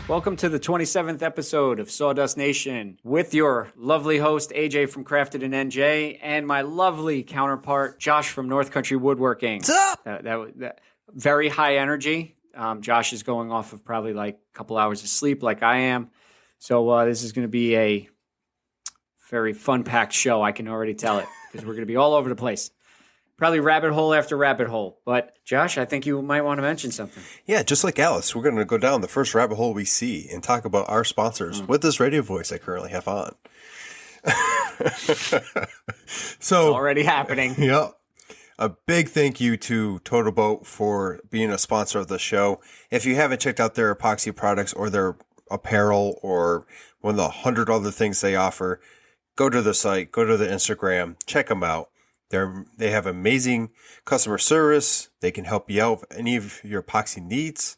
Welcome to the 27th episode of Sawdust Nation with your lovely host, AJ from Crafted in NJ, and my lovely counterpart, Josh from North Country Woodworking. What's up? That very high energy. Josh is going off of probably like a couple hours of sleep like I am. So this is going to be a very fun-packed show. I can already tell it because we're going to be all over the place. Probably rabbit hole after rabbit hole. But, Josh, I think you might want to mention something. Yeah, just like Alice, we're going to go down the first rabbit hole we see and talk about our sponsors with this radio voice I currently have on. So It's already happening. Yeah. A big thank you to Totalboat for being a sponsor of the show. If you haven't checked out their epoxy products or their apparel or one of the 100 other things they offer, go to the site, go to the Instagram, check them out. They have amazing customer service. They can help you out with any of your epoxy needs.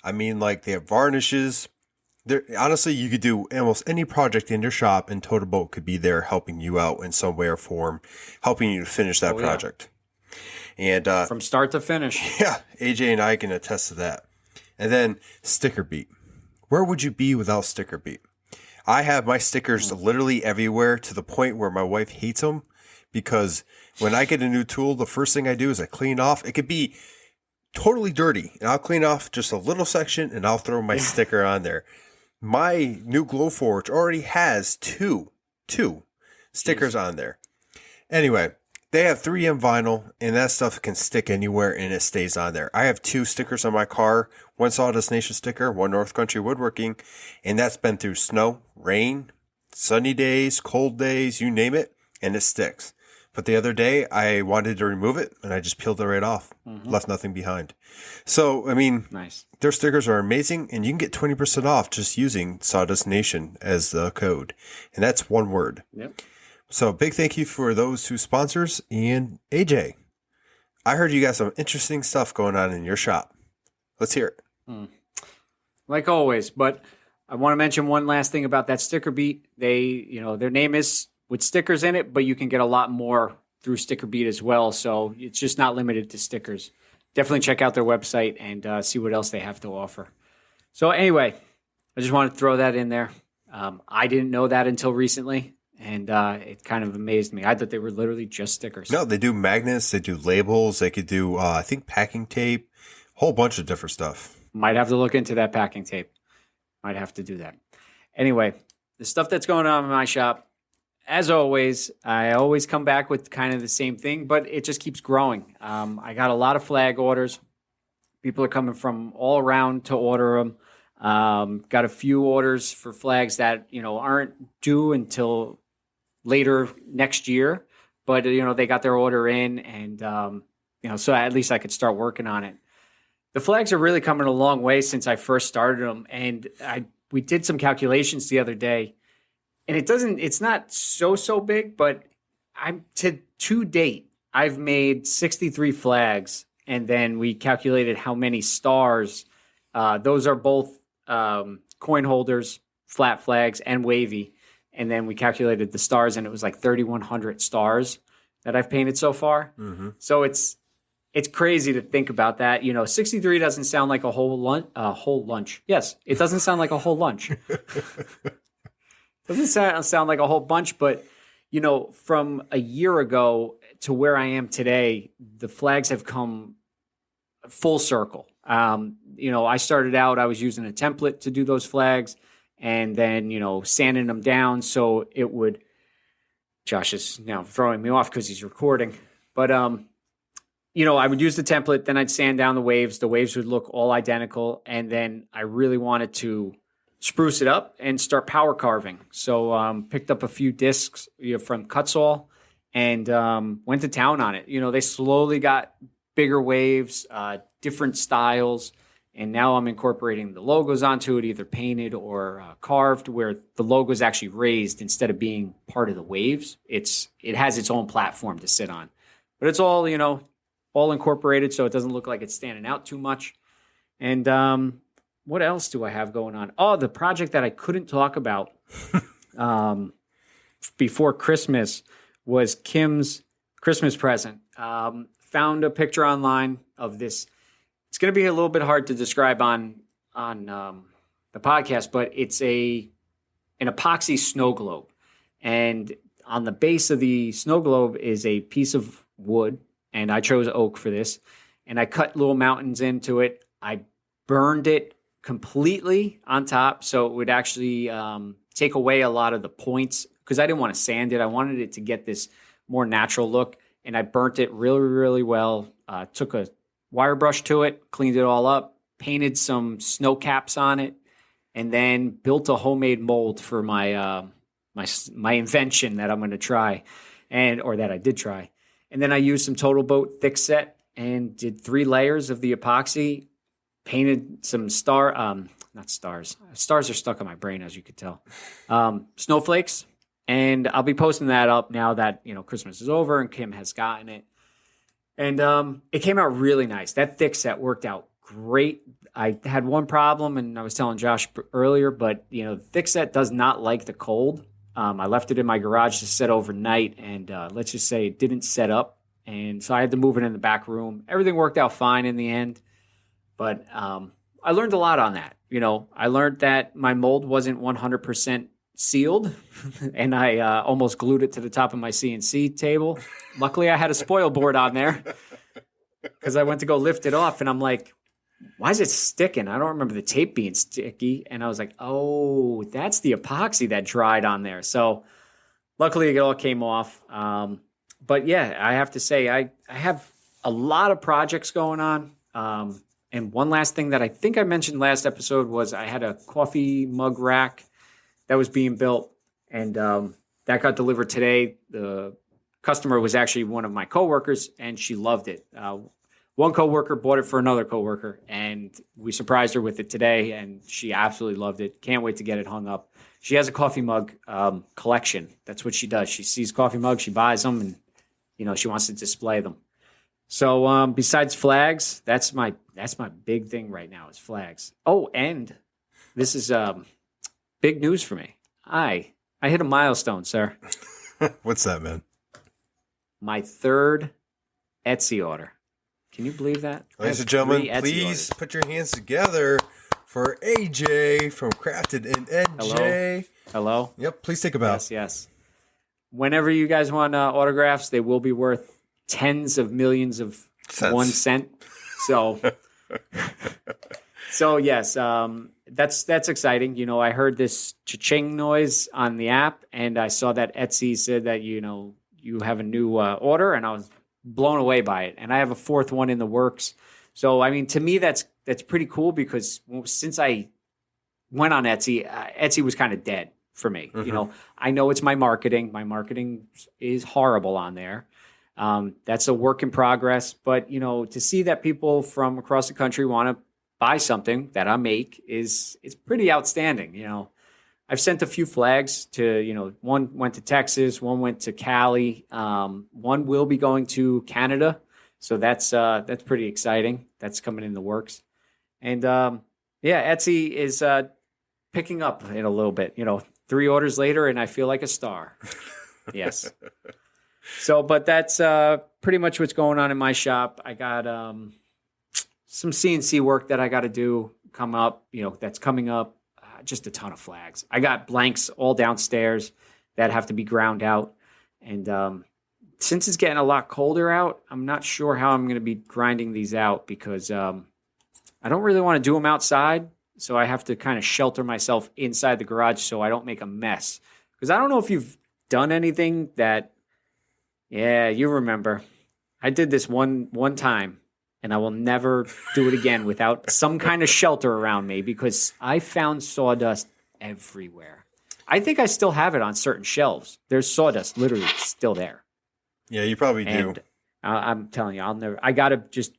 I mean, like, they have varnishes. Honestly, you could do almost any project in your shop, and Totalboat could be there helping you out in some way or form, helping you to finish that project. And from start to finish. Yeah, AJ and I can attest to that. And then Stickerbeat. Where would you be without Stickerbeat? I have my stickers literally everywhere to the point where my wife hates them. Because when I get a new tool, the first thing I do is I clean off. It could be totally dirty, and I'll clean off just a little section, and I'll throw my sticker on there. My new Glowforge already has two stickers on there. Anyway, they have 3M vinyl, and that stuff can stick anywhere, and it stays on there. I have 2 stickers on my car, one Sawdust Nation sticker, one North Country Woodworking, and that's been through snow, rain, sunny days, cold days, you name it, and it sticks. But the other day, I wanted to remove it, and I just peeled it right off. Left nothing behind. So, I mean, Nice. Their stickers are amazing, and you can get 20% off just using Sawdust Nation as the code. And that's one word. Yep. So, big thank you for those 2 sponsors. And AJ, I heard you got some interesting stuff going on in your shop. Let's hear it. Like always, but I want to mention one last thing about that Stickerbeat. Their name is with stickers in it, but you can get a lot more through Stickerbeat as well. So it's just not limited to stickers. Definitely check out their website and see what else they have to offer. So anyway, I just wanted to throw that in there. I didn't know that until recently, and it kind of amazed me. I thought they were literally just stickers. No, they do magnets, they do labels, they could do, I think, packing tape, a whole bunch of different stuff. Might have to look into that packing tape. Might have to do that. Anyway, the stuff that's going on in my shop, as always, I always come back with kind of the same thing, but it just keeps growing. I got a lot of flag orders. People are coming from all around to order them. Got a few orders for flags that, aren't due until later next year, but, they got their order in and, so at least I could start working on it. The flags are really coming a long way since I first started them. And we did some calculations the other day. And it's not so big, but to date, I've made 63 flags, and then we calculated how many stars. Those are both coin holders, flat flags, and wavy. And then we calculated the stars, and it was like 3,100 stars that I've painted so far. Mm-hmm. So it's crazy to think about that. 63 doesn't sound like a whole lunch. Yes, it doesn't sound like a whole lunch. Doesn't sound like a whole bunch, but, from a year ago to where I am today, the flags have come full circle. I started out, I was using a template to do those flags and then, sanding them down so it would, Josh is now throwing me off because he's recording, but, I would use the template, then I'd sand down the waves. The waves would look all identical. And then I really wanted to spruce it up and start power carving. So picked up a few discs from Kutzall and went to town on it. They slowly got bigger waves, different styles, and now I'm incorporating the logos onto it, either painted or carved, where the logo is actually raised instead of being part of the waves. It has its own platform to sit on, but it's all all incorporated, so it doesn't look like it's standing out too much. And what else do I have going on? Oh, the project that I couldn't talk about before Christmas was Kim's Christmas present. Found a picture online of this. It's going to be a little bit hard to describe on the podcast, but it's an epoxy snow globe. And on the base of the snow globe is a piece of wood, and I chose oak for this. And I cut little mountains into it. I burned it completely on top, so it would actually take away a lot of the points, because I didn't want to sand it. I wanted it to get this more natural look, and I burnt it really, really well. Took a wire brush to it, cleaned it all up, painted some snow caps on it, and then built a homemade mold for my my invention that I'm going to try, or that I did try. And then I used some Totalboat thick set and did 3 layers of the epoxy, painted some not stars. Stars are stuck on my brain, as you could tell. Snowflakes. And I'll be posting that up now that, Christmas is over and Kim has gotten it. And it came out really nice. That thick set worked out great. I had one problem, and I was telling Josh earlier, but, thick set does not like the cold. I left it in my garage to set overnight, and let's just say it didn't set up. And so I had to move it in the back room. Everything worked out fine in the end. But I learned a lot on that. I learned that my mold wasn't 100% sealed, and I almost glued it to the top of my CNC table. Luckily, I had a spoil board on there, because I went to go lift it off, and I'm like, why is it sticking? I don't remember the tape being sticky. And I was like, oh, that's the epoxy that dried on there. So luckily, it all came off. But yeah, I have to say, I have a lot of projects going on. And one last thing that I think I mentioned last episode was I had a coffee mug rack that was being built, and that got delivered today. The customer was actually one of my coworkers, and she loved it. One coworker bought it for another coworker, and we surprised her with it today, and she absolutely loved it. Can't wait to get it hung up. She has a coffee mug collection. That's what she does. She sees coffee mugs, she buys them, and she wants to display them. So besides flags, that's my big thing right now is flags. Oh, and this is big news for me. I hit a milestone, sir. What's that, man? My 3rd Etsy order. Can you believe that? Ladies and gentlemen, please put your hands together for AJ from Crafted in NJ. Hello. Yep, please take a bow. Yes. Whenever you guys want autographs, they will be worth tens of millions of Cents. 1 cent. So, yes, that's exciting. I heard this cha-ching noise on the app, and I saw that Etsy said that you have a new order, and I was blown away by it. And I have a 4th one in the works. So, I mean, to me, that's pretty cool, because since I went on Etsy, Etsy was kind of dead for me. Mm-hmm. I know it's my marketing. My marketing is horrible on there. That's a work in progress. But, to see that people from across the country want to buy something that I make it's pretty outstanding. I've sent a few flags to, one went to Texas, one went to Cali, one will be going to Canada. So that's pretty exciting. That's coming in the works. And Etsy is picking up in a little bit, 3 orders later, and I feel like a star. Yes. So, but that's pretty much what's going on in my shop. I got some CNC work that I got to do that's coming up. Just a ton of flags. I got blanks all downstairs that have to be ground out. And since it's getting a lot colder out, I'm not sure how I'm going to be grinding these out, because I don't really want to do them outside. So I have to kind of shelter myself inside the garage so I don't make a mess. Because I don't know if you've done anything that, yeah, you remember. I did this one time, and I will never do it again without some kind of shelter around me, because I found sawdust everywhere. I think I still have it on certain shelves. There's sawdust literally still there. Yeah, you probably do. And I'm telling you, I got to just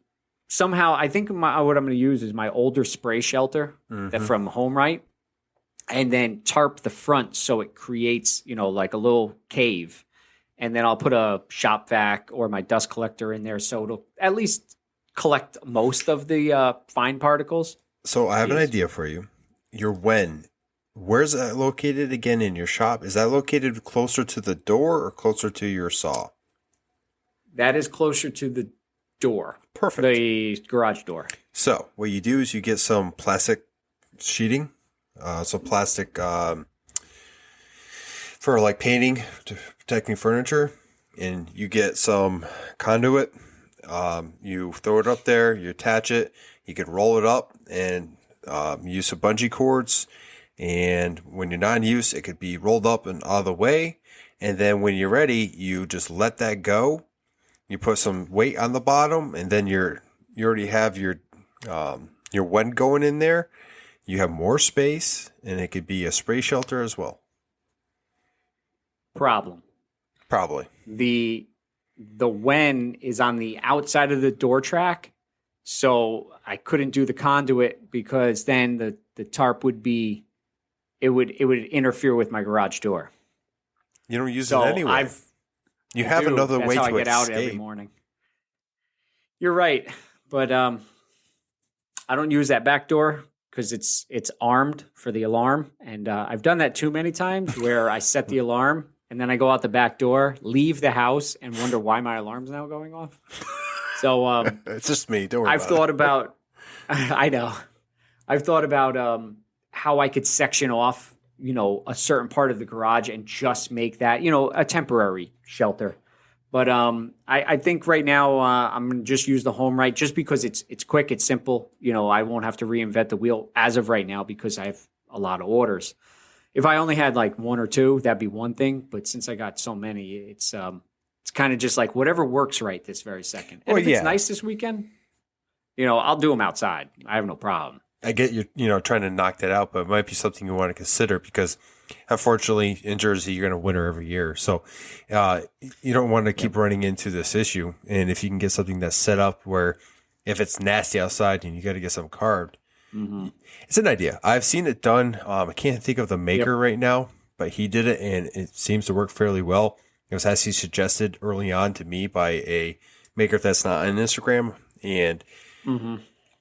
somehow, I think what I'm going to use is my older spray shelter that from HomeRite, and then tarp the front so it creates, like a little cave. And then I'll put a shop vac or my dust collector in there so it'll at least collect most of the fine particles. So I have an idea for you. Your where's that located again in your shop? Is that located closer to the door or closer to your saw? That is closer to the door. Perfect. The garage door. So what you do is you get some plastic sheeting, Some plastic for like painting, to protecting furniture, and you get some conduit. You throw it up there, you attach it, you can roll it up and use some bungee cords. And when you're not in use, it could be rolled up and out of the way. And then when you're ready, you just let that go. You put some weight on the bottom, and then you already have your wend going in there. You have more space, and it could be a spray shelter as well. Problem. Probably. The wen is on the outside of the door track, so I couldn't do the conduit because then the tarp would be it would interfere with my garage door. You don't use So it anyway. You have another way to That's how I get out escape. every morning. You're right, but I don't use that back door because it's armed for the alarm, and I've done that too many times where I set the alarm and then I go out the back door, leave the house, and wonder why my alarm's now going off. So It's just me. Don't worry I've thought about. I know. I've thought about how I could section off, a certain part of the garage and just make that, a temporary shelter. But I think right now I'm going to just use the HomeRite just because it's quick, it's simple. I won't have to reinvent the wheel as of right now because I have a lot of orders. If I only had like one or two, that'd be one thing. But since I got so many, it's kind of just like whatever works right this very second. And if it's nice this weekend, I'll do them outside. I have no problem. I get you, trying to knock that out, but it might be something you want to consider because, unfortunately, in Jersey, you're going to winter every year. So you don't want to keep running into this issue. And if you can get something that's set up where if it's nasty outside and you got to get some carved, it's an idea. I've seen it done. I can't think of the maker right now, but he did it, and it seems to work fairly well. It was actually suggested early on to me by a maker that's not on Instagram, and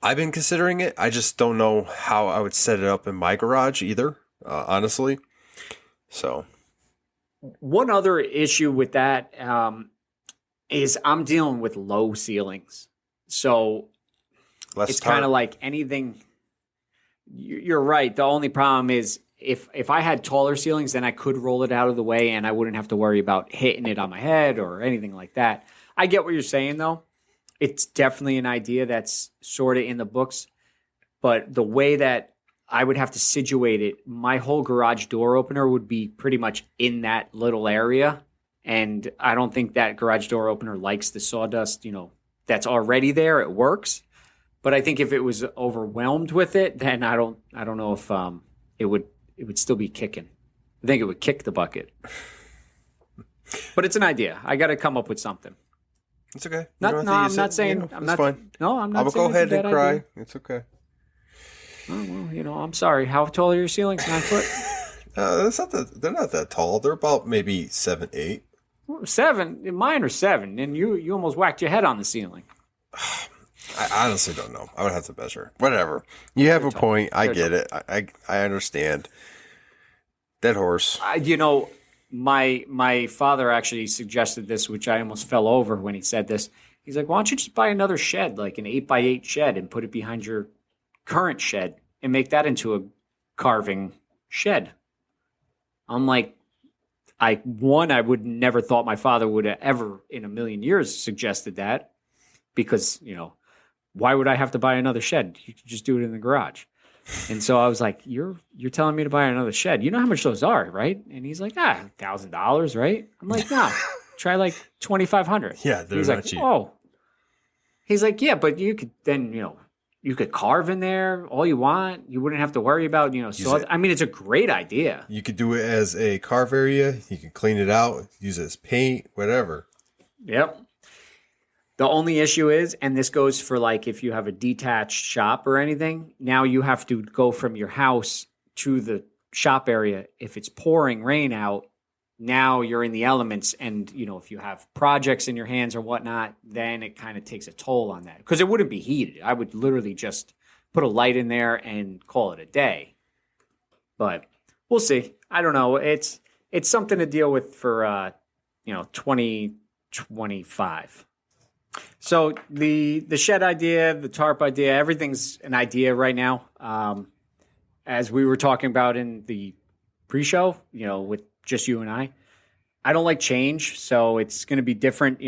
I've been considering it. I just don't know how I would set it up in my garage either, honestly. So, one other issue with that is I'm dealing with low ceilings. So it's kind of like anything. You're right. The only problem is if I had taller ceilings, then I could roll it out of the way and I wouldn't have to worry about hitting it on my head or anything like that. I get what you're saying, though. It's definitely an idea that's sort of in the books, but the way that I would have to situate it, my whole garage door opener would be pretty much in that little area. And I don't think that garage door opener likes the sawdust, that's already there. It works. But I think if it was overwhelmed with it, then I don't know if it would still be kicking. I think it would kick the bucket. But it's an idea. I got to come up with something. It's okay. I'm not saying I'm not. Fine. No, I'm not. I'm gonna go ahead and cry. Idea. It's okay. Oh well, I'm sorry. How tall are your ceilings? 9 foot? They're not that tall. They're about maybe 7, 8. 7. Mine are 7, and you almost whacked your head on the ceiling. I honestly don't know. I would have to measure. Whatever. You have a point. I get it. I understand. Dead horse. My father actually suggested this, which I almost fell over when he said this. He's like, why don't you just buy another shed, like an 8x8 shed, and put it behind your current shed and make that into a carving shed? I'm like, I would never thought my father would have ever in a million years suggested that because, why would I have to buy another shed? You could just do it in the garage. And so I was like, you're telling me to buy another shed. You know how much those are, right? And he's like, $1,000, right? I'm like, no, try like $2,500. Yeah, they're he's not like, cheap. Oh. He's like, yeah, but you could then, you could carve in there all you want. You wouldn't have to worry about, it's a great idea. You could do it as a carve area. You can clean it out, use it as paint, whatever. Yep. The only issue is, and this goes for like if you have a detached shop or anything, now you have to go from your house to the shop area. If it's pouring rain out, now you're in the elements. And, if you have projects in your hands or whatnot, then it kind of takes a toll on that. Because it wouldn't be heated. I would literally just put a light in there and call it a day. But we'll see. I don't know. It's something to deal with for, 2025. So the shed idea, the tarp idea, everything's an idea right now. as we were talking about in the pre-show, with just you and I don't like change. So it's going to be different.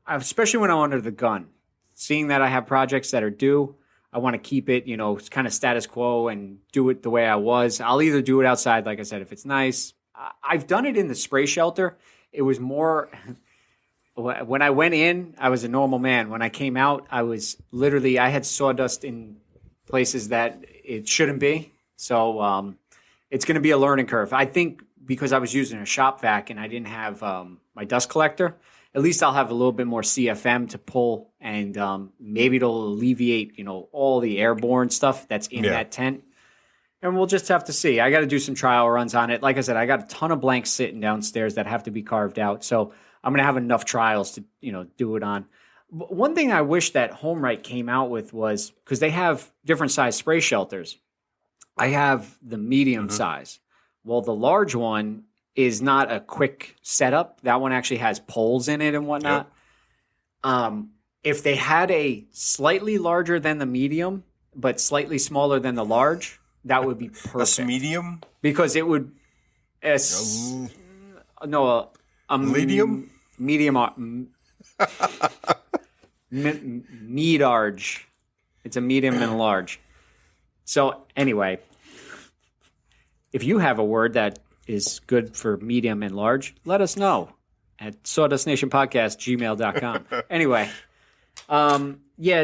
Especially when I'm under the gun, seeing that I have projects that are due, I want to keep it, it's kind of status quo and do it the way I was. I'll either do it outside, like I said, if it's nice. I've done it in the spray shelter. It was more when I went in, I was a normal man. When I came out, I had sawdust in places that it shouldn't be. So it's going to be a learning curve. I think because I was using a shop vac and I didn't have my dust collector, at least I'll have a little bit more CFM to pull, and maybe it'll alleviate, all the airborne stuff that's in that tent. And we'll just have to see. I got to do some trial runs on it. Like I said, I got a ton of blanks sitting downstairs that have to be carved out. So I'm going to have enough trials to, do it on. One thing I wish that Homewright came out with was, because they have different size spray shelters. I have the medium size. Well, the large one is not a quick setup. That one actually has poles in it and whatnot. Yep. If they had a slightly larger than the medium, but slightly smaller than the large, that would be perfect. A medium? Because it would... medium? Medium... Medarge. It's a medium and a large. So anyway, if you have a word that is good for medium and large, let us know at sawdustnationpodcast@gmail.com. Anyway,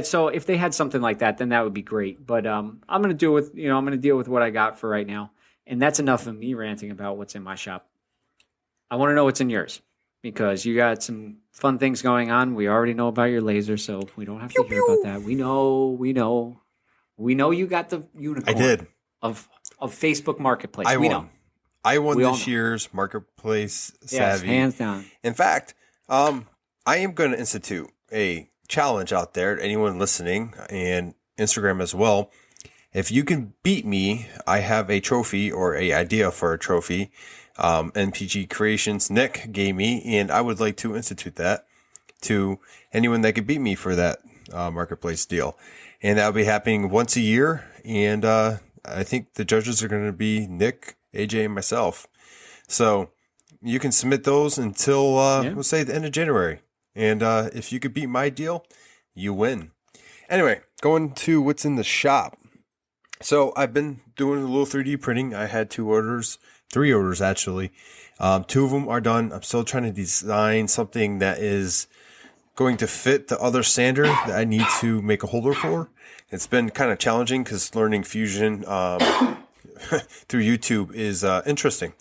so if they had something like that, then that would be great. But I'm going to deal with what I got for right now. And that's enough of me ranting about what's in my shop. I want to know what's in yours, because you got some fun things going on. We already know about your laser, so we don't have to hear about that. We know you got the unicorn. I did. Of Facebook Marketplace. I know. I won this year's Marketplace Savvy. Yes, hands down. In fact, I am going to institute a challenge out there to anyone listening, and Instagram as well. If you can beat me, I have a trophy, or a idea for a trophy. NPG Creations Nick gave me, and I would like to institute that to anyone that could beat me for that Marketplace deal. And that will be happening once a year. And I think the judges are going to be Nick, AJ, and myself. So you can submit those until, we'll say, the end of January. And if you could beat my deal, you win. Anyway, going to what's in the shop. So I've been doing a little 3D printing. I had 3 orders actually. 2 of them are done. I'm still trying to design something that is going to fit the other sander that I need to make a holder for. It's been kind of challenging because learning Fusion through YouTube is interesting.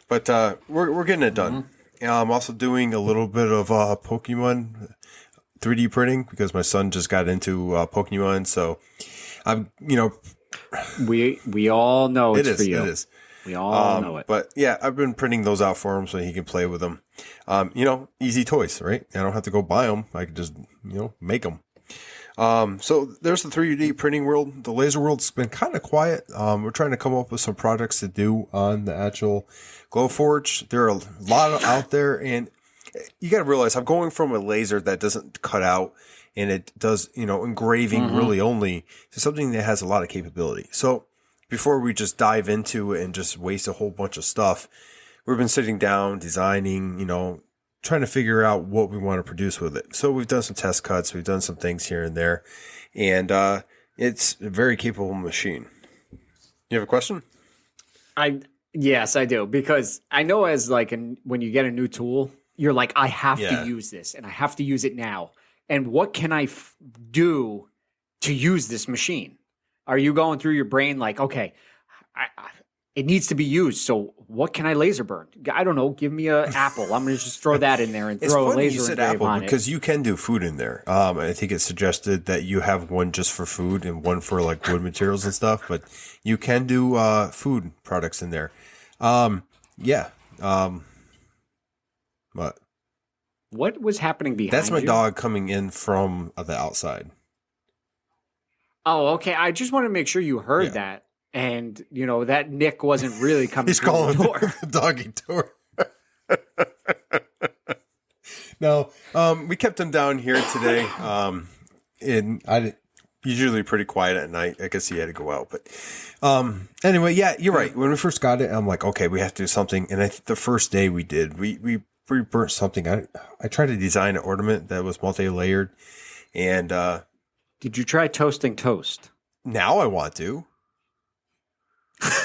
But we're getting it done. I'm also doing a little bit of Pokemon 3D printing because my son just got into Pokemon. So I'm, we all know it's for you. It is. We all know it. But yeah, I've been printing those out for him so he can play with them. Easy toys, right? I don't have to go buy them. I can just, make them. So there's the 3D printing world. The laser world's been kind of quiet. We're trying to come up with some projects to do on the actual Glowforge. There are a lot out there, and you got to realize I'm going from a laser that doesn't cut out and it does, engraving really only, to something that has a lot of capability. So before we just dive into it and just waste a whole bunch of stuff, we've been sitting down, designing, trying to figure out what we want to produce with it. So we've done some test cuts. We've done some things here and there. And it's a very capable machine. You have a question? Yes, I do. Because I know when you get a new tool, you're like, I have to use this and I have to use it now. And what can I do to use this machine? Are you going through your brain like, okay, it needs to be used. So what can I laser burn? I don't know. Give me an apple. I'm going to just throw that in there and throw a laser engrave on it. Because you can do food in there. I think it's suggested that you have one just for food and one for like wood materials and stuff. But you can do food products in there. What was happening behind you? That's my dog coming in from the outside. Oh, okay. I just want to make sure you heard that. And, that Nick wasn't really coming He's through calling the door. the doggy door. No, we kept him down here today. And usually pretty quiet at night. I guess he had to go out, but anyway, yeah, you're right. When we first got it, I'm like, okay, we have to do something. And the first day we did, we burnt something. I tried to design an ornament that was multi-layered, and Did you try toasting toast? now I want to.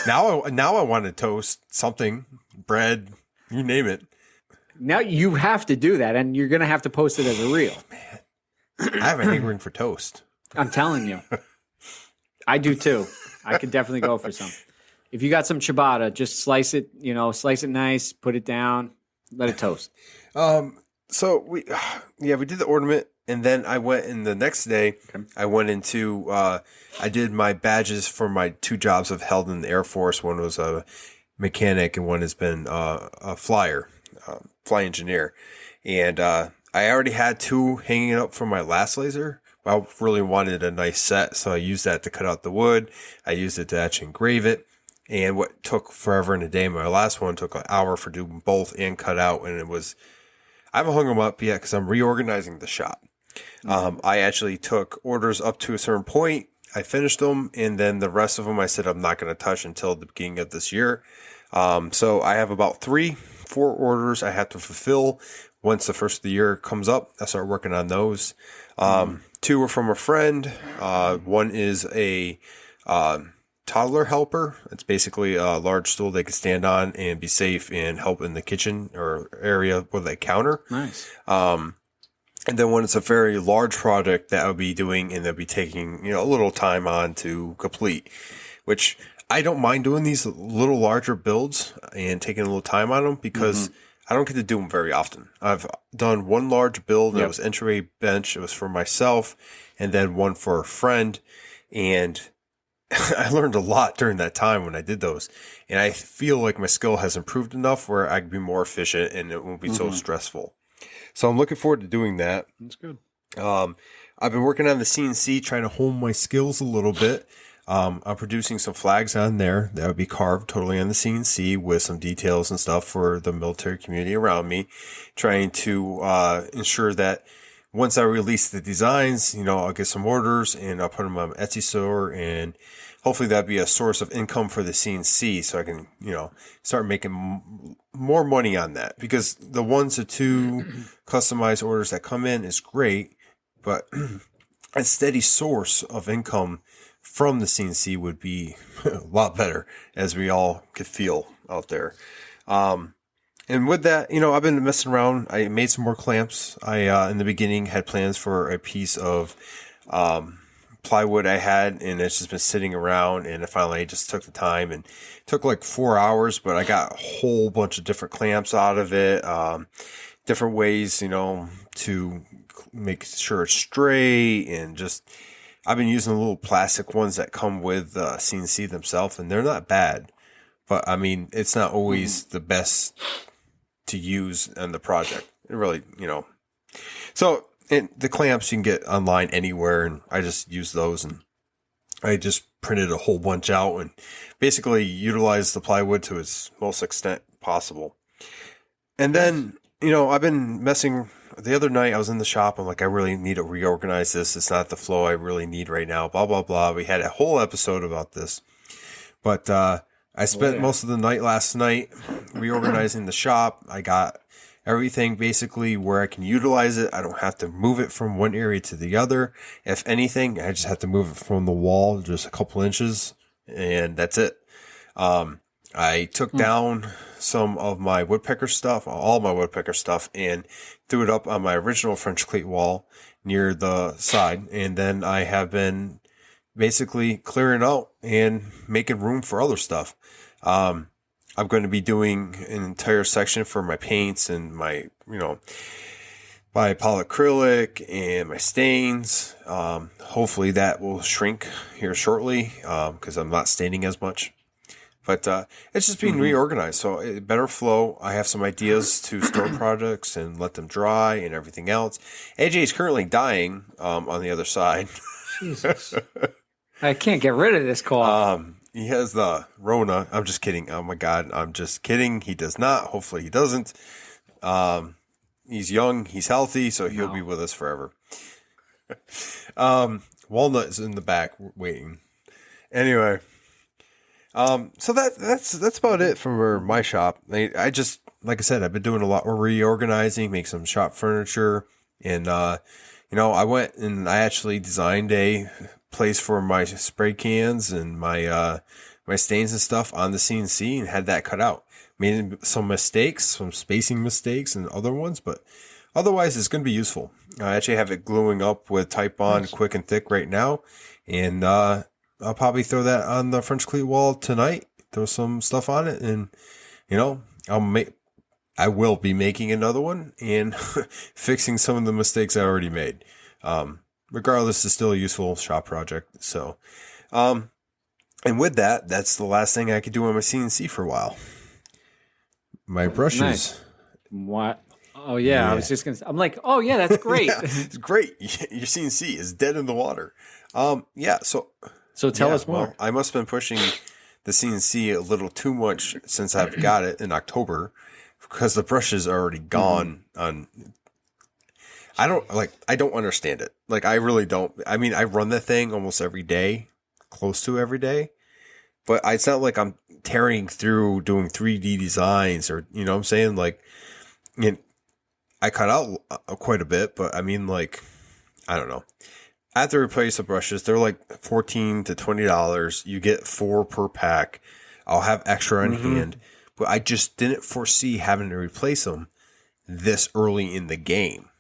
now I want to toast something, bread, you name it. Now you have to do that, and you're going to have to post it as a reel. I have a hankering for toast. I'm telling you. I do too. I could definitely go for some. If you got some ciabatta, just slice it nice, put it down, let it toast. So we did the ornament, and then I went in the next day. Okay. I went into I did my badges for my 2 jobs I've held in the Air Force. One was a mechanic, and one has been a fly engineer. And I already had 2 hanging up from my last laser. I really wanted a nice set, so I used that to cut out the wood. I used it to actually engrave it. And what took forever in a day, my last one took an hour for doing both and cut out. And I haven't hung them up yet because I'm reorganizing the shop. I actually took orders up to a certain point. I finished them, and then the rest of them I said I'm not going to touch until the beginning of this year. So I have about 4 orders I have to fulfill. Once the first of the year comes up, I start working on those. 2 are from a friend. One is a toddler helper. It's basically a large stool they can stand on and be safe and help in the kitchen or area with a counter. Nice. And then when it's a very large project that I'll be doing and they'll be taking, a little time on to complete, which I don't mind doing these little larger builds and taking a little time on them because I don't get to do them very often. I've done one large build that was entry bench. It was for myself, and then one for a friend. And I learned a lot during that time when I did those. And I feel like my skill has improved enough where I can be more efficient and it won't be so stressful. So I'm looking forward to doing that. That's good. I've been working on the CNC, trying to hone my skills a little bit. I'm producing some flags on there that would be carved totally on the CNC with some details and stuff for the military community around me, trying to ensure that once I release the designs, I'll get some orders and I'll put them on my Etsy store, and hopefully that'd be a source of income for the CNC so I can, start making more money on that, because the 1 to 2 customized orders that come in is great, but a steady source of income from the CNC would be a lot better, as we all could feel out there. And with that, I've been messing around. I made some more clamps. I, in the beginning, had plans for a piece of plywood I had, and it's just been sitting around, and finally I just took the time, and it took like 4 hours, but I got a whole bunch of different clamps out of it, different ways, to make sure it's straight, and just, I've been using the little plastic ones that come with CNC themselves, and they're not bad, but I mean, it's not always the best to use on the project. It really, so, and the clamps you can get online anywhere, and I just use those, and I just printed a whole bunch out and basically utilized the plywood to its most extent possible. And then, I've been messing. The other night I was in the shop. I'm like, I really need to reorganize this. It's not the flow I really need right now. Blah, blah, blah. We had a whole episode about this, but I spent most of the night last night reorganizing the shop. I got everything basically where I can utilize it. I don't have to move it from one area to the other. If anything, I just have to move it from the wall just a couple inches, and that's it. I took down some of my woodpecker stuff, all my woodpecker stuff, and threw it up on my original French cleat wall near the side. And then I have been basically clearing out and making room for other stuff. I'm going to be doing an entire section for my paints and my, my polyacrylic and my stains. Hopefully that will shrink here shortly, because I'm not staining as much. But it's just being reorganized, so better flow. I have some ideas to store products and let them dry and everything else. AJ is currently dying on the other side. Jesus. I can't get rid of this cough. He has the Rona. I'm just kidding. Oh, my God. I'm just kidding. He does not. Hopefully he doesn't. He's young. He's healthy, so he'll be with us forever. Walnut is in the back waiting. Anyway, so that's about it for my shop. I just, like I said, I've been doing a lot of reorganizing, make some shop furniture, and I went and I actually designed a place for my spray cans and my stains and stuff on the CNC and had that cut out. Made some mistakes, some spacing mistakes and other ones, but otherwise it's going to be useful. I actually have it gluing up with Titebond Quick and Thick right now, and I'll probably throw that on the French cleat wall tonight, throw some stuff on it, and I will be making another one and fixing some of the mistakes I already made. Regardless, it's still a useful shop project. So, and with that, that's the last thing I could do on my CNC for a while. My brushes. Nice. What? Oh, yeah. I was just going to say, I'm like, oh, yeah, that's great. Yeah, it's great. Your CNC is dead in the water. Yeah. So tell us more. Well, I must have been pushing the CNC a little too much since I've got it in October because the brush is already gone on. I don't understand it. Like, I really don't. I mean, I run the thing almost every day, close to every day, but it's not like I'm tearing through doing 3D designs or, you know what I'm saying? Like, I cut out quite a bit, but I mean, like, I don't know. I have to replace the brushes. They're like $14 to $20. You get 4 per pack. I'll have extra on hand, but I just didn't foresee having to replace them this early in the game.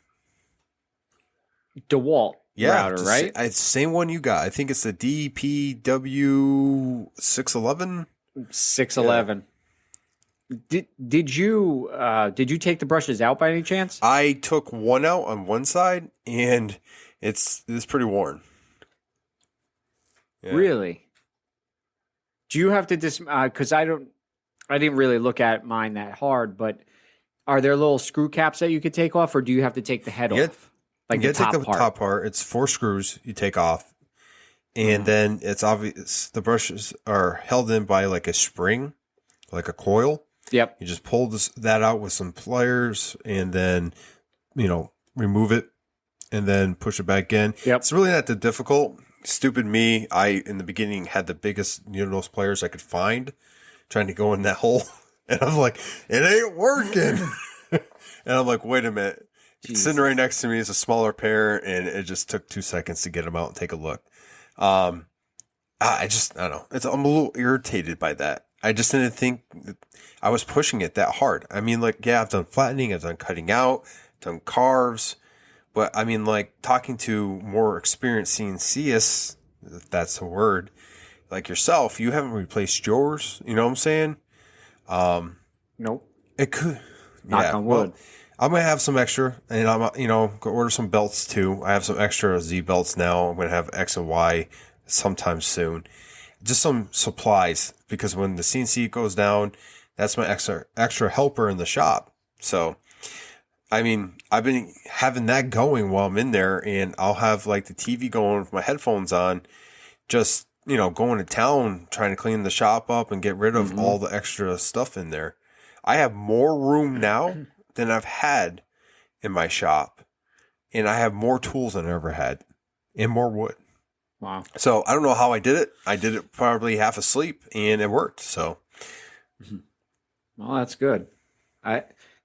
Dewalt router, right? It's the same one you got. I think it's the DPW 611. 611. Yeah. Did you take the brushes out by any chance? I took one out on one side, and it's pretty worn. Yeah. Really? Do you have to because I didn't really look at mine that hard, but are there little screw caps that you could take off, or do you have to take the head off? Like you take the top part. It's 4 screws you take off, and then it's obvious the brushes are held in by like a spring, like a coil. Yep. You just pull that out with some pliers, and then remove it, and then push it back in. Yep. It's really not that difficult. Stupid me. I in the beginning had the biggest needle-nose pliers I could find, trying to go in that hole, and I'm like, it ain't working. And I'm like, wait a minute. Jeez. Sitting right next to me is a smaller pair, and it just took 2 seconds to get them out and take a look. I don't know. I'm a little irritated by that. I just didn't think that I was pushing it that hard. I mean, like, yeah, I've done flattening, I've done cutting out, done carves, but I mean, like, talking to more experienced CNCists, if that's a word, like yourself, you haven't replaced yours. You know what I'm saying? Nope. It could. Knock on wood. Well, I'm going to have some extra, and I'm, go order some belts too. I have some extra Z belts now. I'm going to have X and Y sometime soon. Just some supplies, because when the CNC goes down, that's my extra helper in the shop. So, I mean, I've been having that going while I'm in there, and I'll have like the TV going with my headphones on, just, going to town, trying to clean the shop up and get rid of all the extra stuff in there. I have more room now than I've had in my shop, and I have more tools than I ever had, and more wood. Wow. So I don't know how I did it. I did it probably half asleep, and it worked. So, well, that's good.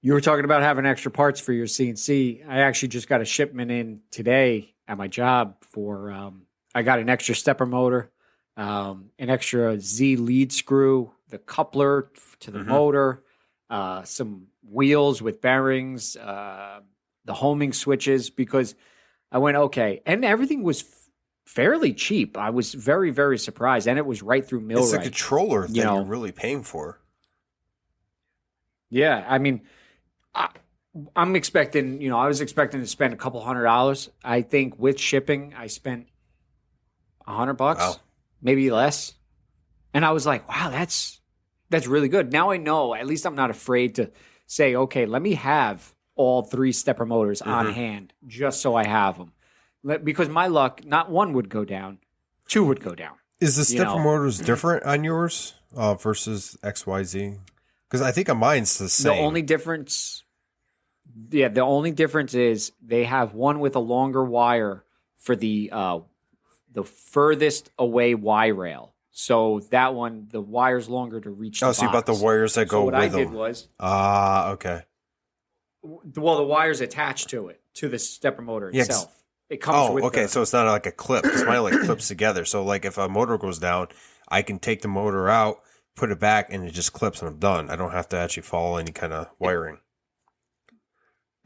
You were talking about having extra parts for your CNC. I actually just got a shipment in today at my job for. I got an extra stepper motor, an extra Z lead screw, the coupler to the motor, some wheels with bearings, the homing switches, because I went, okay. And everything was fairly cheap. I was very, very surprised. And it was right through Millright. It's a controller that you're really paying for. Yeah. I mean, I'm expecting, I was expecting to spend a couple $100. I think with shipping, I spent $100, maybe less. And I was like, wow, that's really good. Now I know, at least I'm not afraid to say, okay, let me have all 3 stepper motors on hand just so I have them. Because my luck, not 1 would go down, 2 would go down. Is the stepper motors different on yours versus XYZ? Because I think on mine's the same. The only difference is they have one with a longer wire for the the furthest away Y rail. So that one, the wire's longer to reach. Oh, so you bought the wires that go with them. What I did was, okay. well, the wire's attached to it, to the stepper motor itself. It comes with. Okay. So it's not like a clip. Because mine like clips together. So like if a motor goes down, I can take the motor out, put it back, and it just clips, and I'm done. I don't have to actually follow any kind of wiring.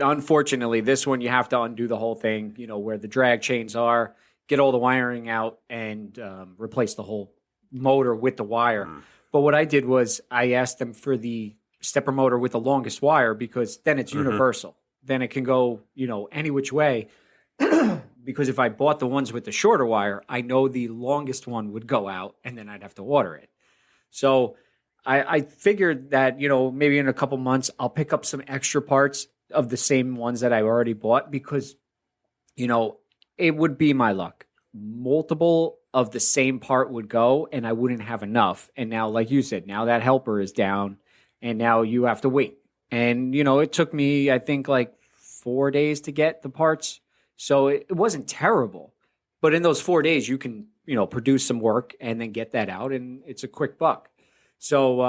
Unfortunately, this one you have to undo the whole thing. Where the drag chains are, get all the wiring out, and replace the whole motor with the wire. But what I did was I asked them for the stepper motor with the longest wire, because then it's universal. Then it can go, any which way. Because if I bought the ones with the shorter wire, I know the longest one would go out, and then I'd have to order it. So I figured that, maybe in a couple months, I'll pick up some extra parts of the same ones that I already bought, because, it would be my luck. Multiple of the same part would go, and I wouldn't have enough. And now, like you said, now that helper is down, and now you have to wait. And, it took me, I think, like 4 days to get the parts. So it wasn't terrible. But in those 4 days, you can, produce some work and then get that out, and it's a quick buck. So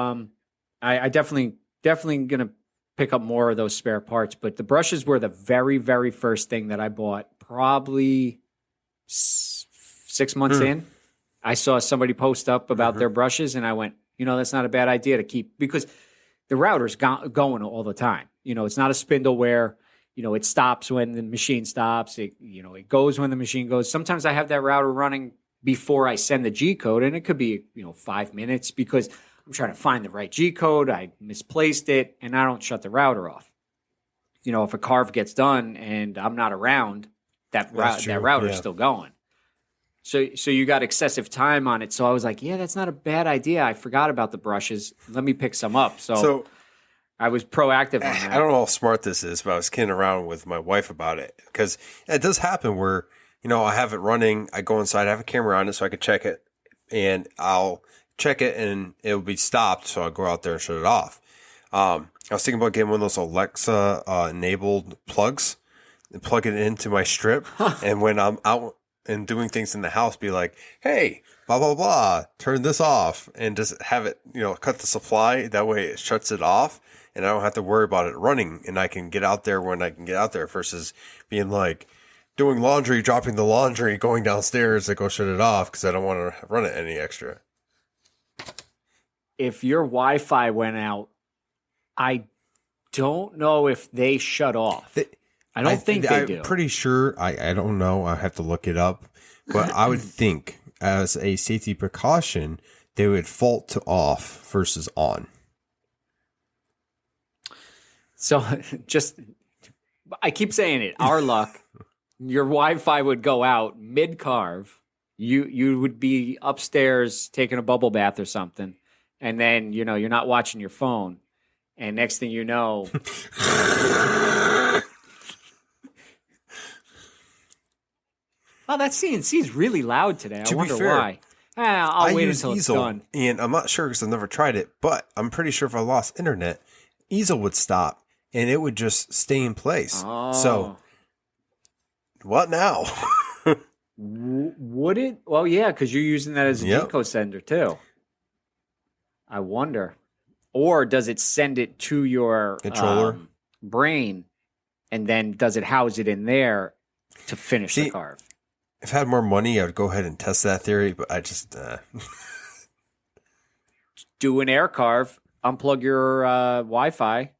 I definitely going to pick up more of those spare parts. But the brushes were the very, very first thing that I bought, probably 6 months in. I saw somebody post up about their brushes, and I went, that's not a bad idea to keep, because the router's going all the time. It's not a spindle where, it stops when the machine stops. It goes when the machine goes. Sometimes I have that router running before I send the G code, and it could be, 5 minutes, because I'm trying to find the right G code. I misplaced it, and I don't shut the router off. If a carve gets done and I'm not around, that router's still going. So you got excessive time on it. So I was like, yeah, that's not a bad idea. I forgot about the brushes. Let me pick some up. So I was proactive on that. I don't know how smart this is, but I was kidding around with my wife about it, because it does happen where, I have it running. I go inside, I have a camera on it so I can check it, and I'll check it and it'll be stopped. So I'll go out there and shut it off. I was thinking about getting one of those Alexa enabled plugs and plug it into my strip. And when I'm out and doing things in the house, be like, hey, blah, blah, blah, turn this off, and just have it, cut the supply. That way it shuts it off, and I don't have to worry about it running, and I can get out there when I can get out there, versus being like doing laundry, dropping the laundry, going downstairs to go shut it off because I don't want to run it any extra. If your Wi-Fi went out, I don't know if they shut off. I don't think they do. I'm pretty sure. I don't know. I have to look it up. But I would think, as a safety precaution, they would fault to off versus on. So I keep saying it. Our luck, your Wi-Fi would go out mid-carve. You would be upstairs taking a bubble bath or something. And then, you're not watching your phone. And next thing you know... Oh, that CNC is really loud today. I wonder why. I'll wait until it's done. And I'm not sure because I've never tried it, but I'm pretty sure if I lost internet, easel would stop and it would just stay in place. Oh. So, what now? Would it? Well, yeah, because you're using that as a G-code sender too. I wonder. Or does it send it to your controller brain, and then does it house it in there to finish the carve? If I had more money, I would go ahead and test that theory, but I just... Do an air carve, unplug your Wi-Fi,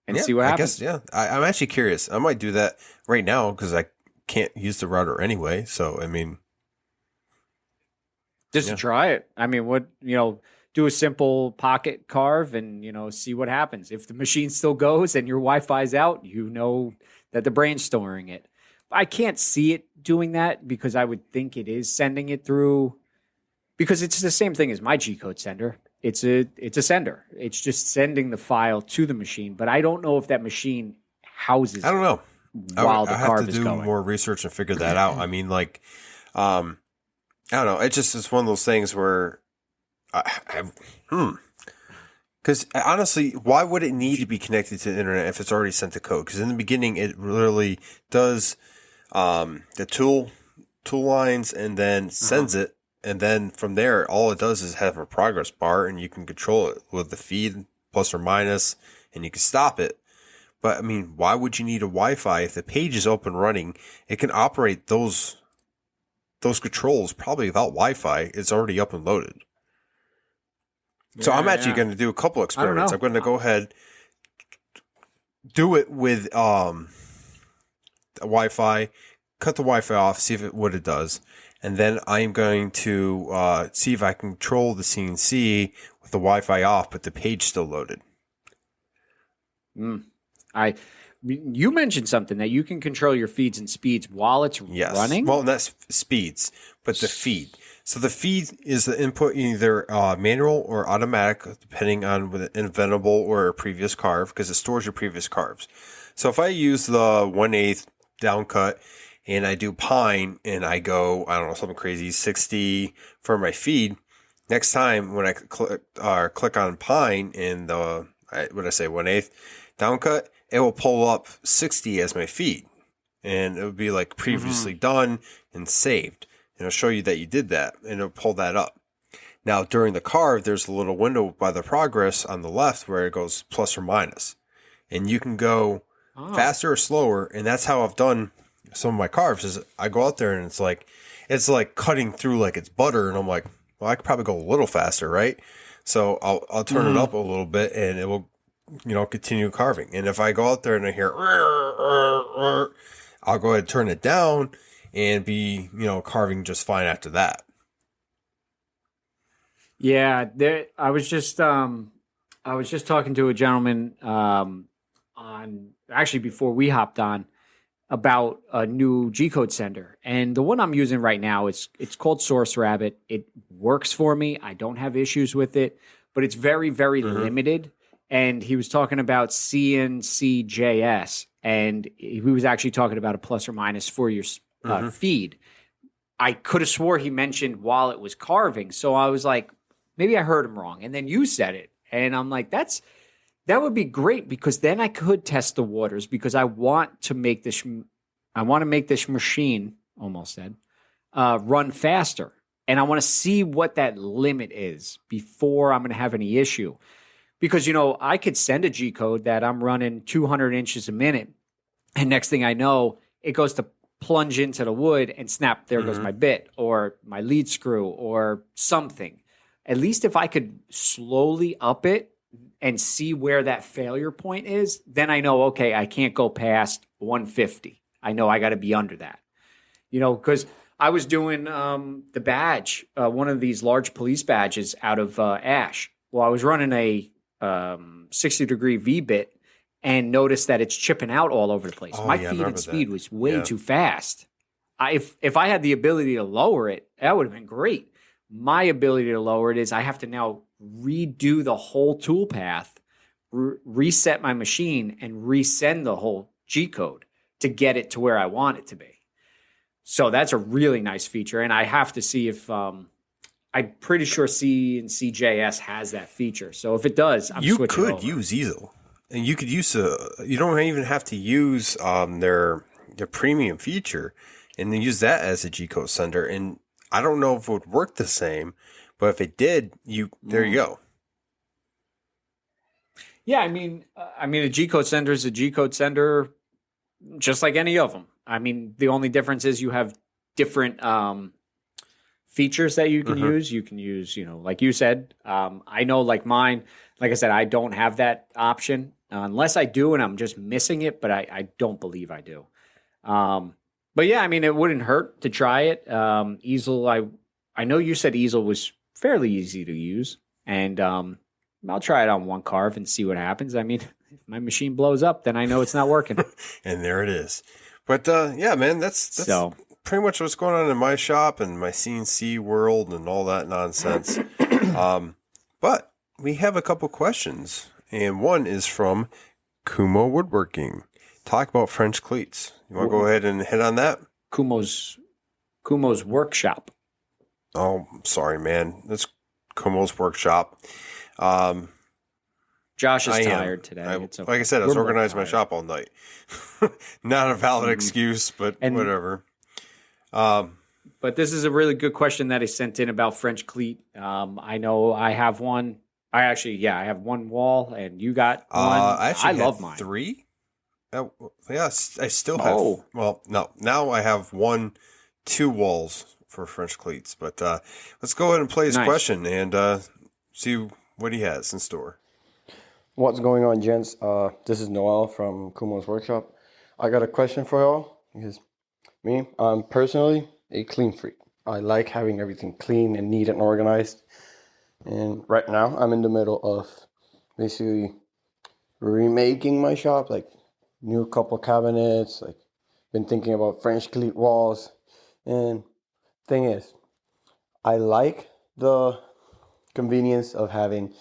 and see what happens. I guess, I'm actually curious. I might do that right now because I can't use the router anyway. So, I mean... Just try it. I mean, do a simple pocket carve and, see what happens. If the machine still goes and your Wi-Fi's out, that the brain's storing it. I can't see it doing that because I would think it is sending it through, because it's the same thing as my G-code sender. It's a sender. It's just sending the file to the machine, but I don't know if that machine houses. I don't know. While the carve is going. I have to do more research and figure that out. I mean, like, I don't know. It's one of those things where Because honestly, why would it need to be connected to the internet if it's already sent the code? Because in the beginning, it literally does the tool tool lines and then sends it. And then from there, all it does is have a progress bar, and you can control it with the feed plus or minus, and you can stop it. But I mean, why would you need a Wi-Fi if the page is up and running? It can operate those controls probably without Wi-Fi. It's already up and loaded. So I'm actually going to do a couple experiments. I'm going to go ahead, do it with Wi-Fi, cut the Wi-Fi off, see what it does. And then I'm going to see if I can control the CNC with the Wi-Fi off, but the page still loaded. You mentioned something that you can control your feeds and speeds while it's running. Well, that's speeds, but the feed. So the feed is the input either manual or automatic, depending on whether inventable or a previous carve, because it stores your previous carves. So if I use the 1/8 down cut and I do pine and I go, I don't know, something crazy, 60 for my feed, next time when I click on pine and what I say, 1/8 down cut, it will pull up 60 as my feed. And it would be like previously done and saved. And it'll show you that you did that, and it'll pull that up. Now, during the carve, there's a little window by the progress on the left where it goes plus or minus. And you can go faster or slower, and that's how I've done some of my carves. Is I go out there, and it's like cutting through like it's butter, and I'm like, well, I could probably go a little faster, right? So I'll turn it up a little bit, and it will, continue carving. And if I go out there and I hear, I'll go ahead and turn it down and be, carving just fine after that. Yeah, I was just talking to a gentleman before we hopped on about a new G-code sender, and the one I'm using right now it's called Source Rabbit. It works for me. I don't have issues with it, but it's very, very limited. And he was talking about CNCJS, and he was actually talking about a plus or minus for your feed. I could have swore he mentioned while it was carving. So I was like, maybe I heard him wrong. And then you said it. And I'm like, that would be great, because then I could test the waters, because I want to make this machine, almost said, run faster. And I want to see what that limit is before I'm going to have any issue. Because, I could send a G code that I'm running 200 inches a minute. And next thing I know, it goes to plunge into the wood and snap, there goes my bit or my lead screw or something. At least if I could slowly up it and see where that failure point is, then I know, okay, I can't go past 150. I know I got to be under that. Because I was doing the badge, one of these large police badges out of ash. Well, I was running a 60-degree V-bit and noticed that it's chipping out all over the place. My feed and speed was way too fast. If I had the ability to lower it, that would have been great. My ability to lower it is I have to now redo the whole tool path, reset my machine, and resend the whole G code to get it to where I want it to be. So that's a really nice feature, and I have to see if I'm pretty sure CNCJS has that feature. So if it does, I'm switching over. You could use Easel, and you could use you don't even have to use their premium feature, and then use that as a G code sender. And I don't know if it would work the same, but if it did, there you go. Yeah, I mean, a G code sender is a G code sender, just like any of them. I mean, the only difference is you have different features that you can use. You can use, like you said. I know, like mine, like I said, I don't have that option unless I do, and I'm just missing it. But I don't believe I do. But yeah, I mean, it wouldn't hurt to try it. Easel, I know you said Easel was fairly easy to use, and I'll try it on one carve and see what happens. I mean, if my machine blows up, then I know it's not working. And there it is. But yeah, man, that's pretty much what's going on in my shop and my CNC world and all that nonsense. But we have a couple questions, and one is from Kumos Woodworking. Talk about French cleats. You want to go ahead and hit on that? Kumos Workshop. Oh, sorry, man. That's Kumos Workshop. Josh is tired today. Okay. Like I said, I was organizing my shop all night. Not a valid excuse, but whatever. But this is a really good question that he sent in about French cleat. I know I have one. I have one wall, and you got one. I actually love had mine. 3. Yes, I still have. Oh. Well, no, now I have 2 walls for French cleats. But let's go ahead and play his question and see what he has in store. What's going on, gents? This is Noel from Kumos Workshop. I got a question for y'all. Because I'm personally a clean freak. I like having everything clean and neat and organized. And right now, I'm in the middle of basically remaking my shop, like new couple cabinets, like been thinking about French cleat walls. And thing is, I like the convenience of having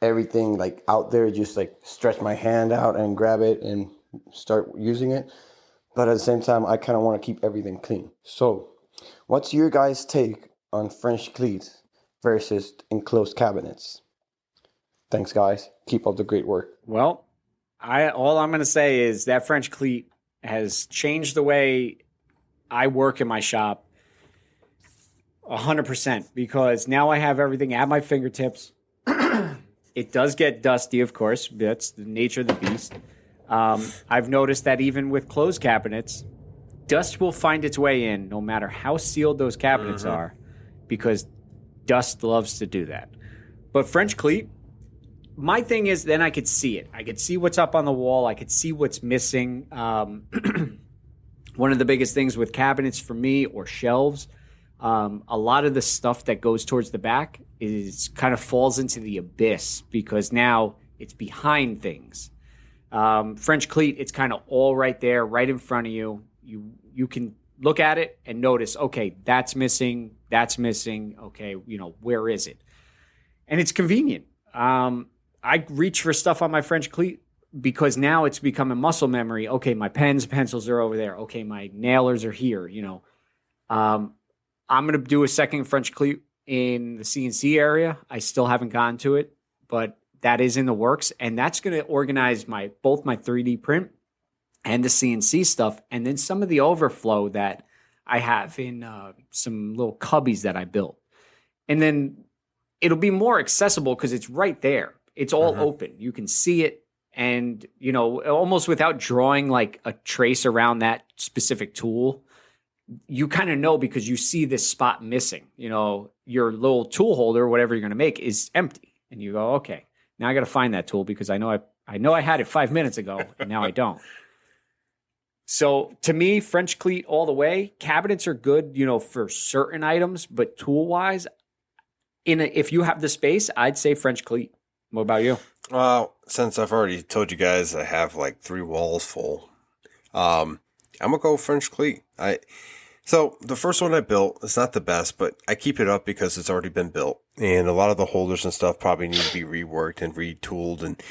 everything like out there, just like stretch my hand out and grab it and start using it. But at the same time, I kind of want to keep everything clean. So what's your guys' take on French cleats versus enclosed cabinets? Thanks, guys. Keep up the great work. Well, all I'm going to say is that French cleat has changed the way I work in my shop 100%, because now I have everything at my fingertips. It does get dusty, of course. That's the nature of the beast. I've noticed that even with closed cabinets, dust will find its way in no matter how sealed those cabinets are, because dust loves to do that. But French cleat, my thing is then I could see it. I could see what's up on the wall. I could see what's missing. One of the biggest things with cabinets for me, or shelves, a lot of the stuff that goes towards the back is kind of falls into the abyss because now it's behind things. French cleat, it's kind of all right there, right in front of you. You can look at it and notice, okay, that's missing. Okay, where is it? And it's convenient. I reach for stuff on my French cleat because now it's become a muscle memory. Okay, my pens, pencils are over there. Okay, my nailers are here. I'm going to do a second French cleat in the CNC area. I still haven't gotten to it, but that is in the works. And that's going to organize both my 3D print and the CNC stuff. And then some of the overflow that I have in some little cubbies that I built. And then it'll be more accessible because it's right there. It's all open. You can see it. And, almost without drawing like a trace around that specific tool, you kind of know because you see this spot missing. Your little tool holder, whatever you're going to make, is empty. And you go, okay, now I got to find that tool because I know I had it 5 minutes ago and now I don't. So to me, French cleat all the way. Cabinets are good, for certain items, but tool-wise, if you have the space, I'd say French cleat. What about you? Well, since I've already told you guys I have like 3 walls full, I'm going to go French cleat. So the first one I built, it's not the best, but I keep it up because it's already been built. And a lot of the holders and stuff probably need to be reworked and retooled and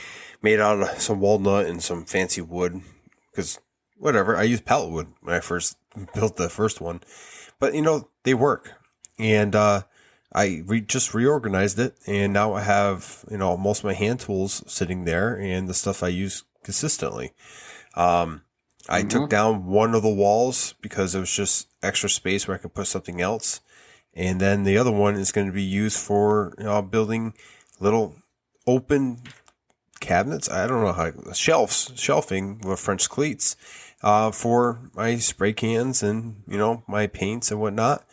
made out of some walnut and some fancy wood. Because whatever, I used pallet wood when I first built the first one. But, they work. And I just reorganized it. And now I have, most of my hand tools sitting there and the stuff I use consistently. I took down one of the walls because it was just extra space where I could put something else. And then the other one is going to be used for building little open cabinets. I don't know how, shelving with French cleats for my spray cans and, my paints and whatnot.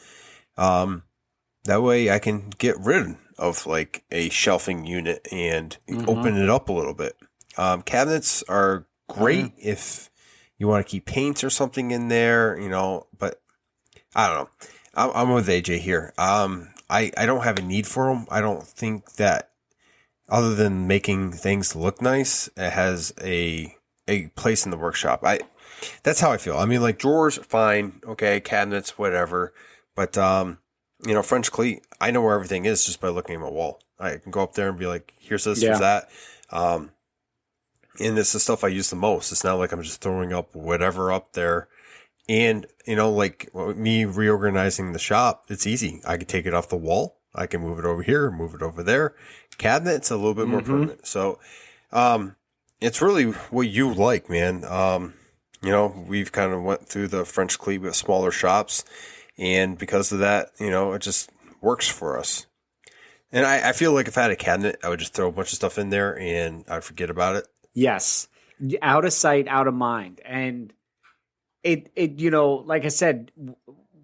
That way I can get rid of like a shelving unit and open it up a little bit. Cabinets are great if you want to keep paints or something in there, but I don't know. I'm with AJ here. I don't have a need for them. I don't think that other than making things look nice, it has a place in the workshop. That's how I feel. I mean, like drawers, fine. Okay. Cabinets, whatever. But, French cleat, I know where everything is just by looking at my wall. I can go up there and be like, here's this, here's that. And this is stuff I use the most. It's not like I'm just throwing up whatever up there. And, like me reorganizing the shop, it's easy. I can take it off the wall. I can move it over here, move it over there. Cabinet's a little bit more permanent. So, it's really what you like, man. We've kind of went through the French cleat with smaller shops. And because of that, it just works for us. And I feel like if I had a cabinet, I would just throw a bunch of stuff in there and I'd forget about it. Yes. Out of sight, out of mind. And it like I said,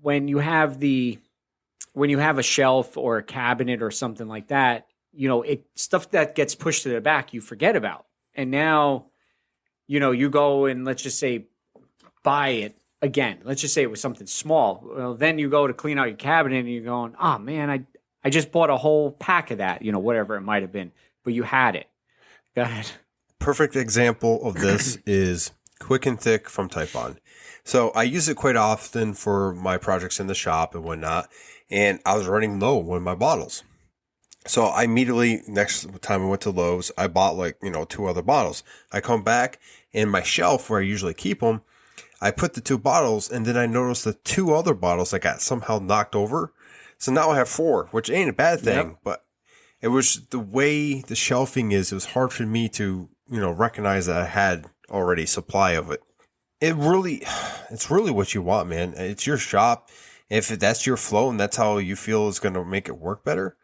when you have a shelf or a cabinet or something like that, stuff that gets pushed to the back, you forget about. And now, you go and let's just say buy it again. Let's just say it was something small. Well, then you go to clean out your cabinet and you're going, oh man, I just bought a whole pack of that, whatever it might have been, but you had it. Go ahead. Perfect example of this is Quick and Thick from Titebond. So I use it quite often for my projects in the shop and whatnot. And I was running low on one of my bottles. So I immediately, next time I went to Lowe's, I bought 2 other bottles. I come back and my shelf where I usually keep them, I put the 2 bottles and then I noticed the 2 other bottles that got somehow knocked over. So now I have 4, which ain't a bad thing, Yep. but it was the way the shelving is. It was hard for me to, recognize that I had already supply of it. It's really what you want, man. It's your shop. If that's your flow and that's how you feel is going to make it work better,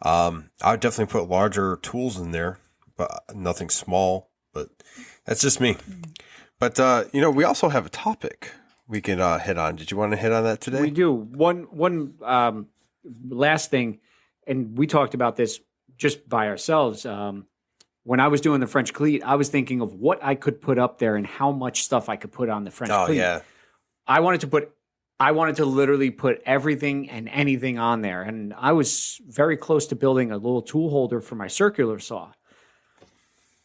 I would definitely put larger tools in there, but nothing small. But that's just me. But, we also have a topic we can hit on. Did you want to hit on that today? We do. One last thing, and we talked about this just by ourselves. When I was doing the French cleat, I was thinking of what I could put up there and how much stuff I could put on the French cleat. Yeah. I wanted to literally put everything and anything on there. And I was very close to building a little tool holder for my circular saw.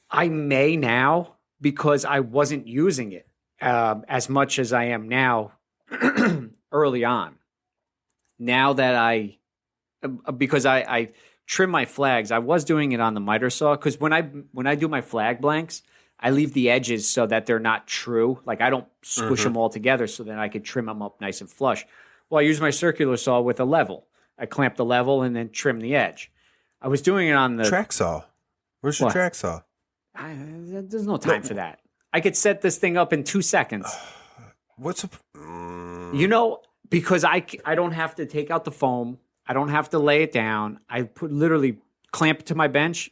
I may now, because I wasn't using it as much as I am now early on. Now that because I trim my flags, I was doing it on the miter saw, because when I do my flag blanks, I leave the edges so that they're not true. Like I don't squish them all together so that I could trim them up nice and flush. Well, I use my circular saw with a level. I clamp the level and then trim the edge. I was doing it on the track saw. Where's your What? track saw? There's no time for that. I could set this thing up in 2 seconds. What's a... Because I don't have to take out the foam. I don't have to lay it down. I literally clamp it to my bench,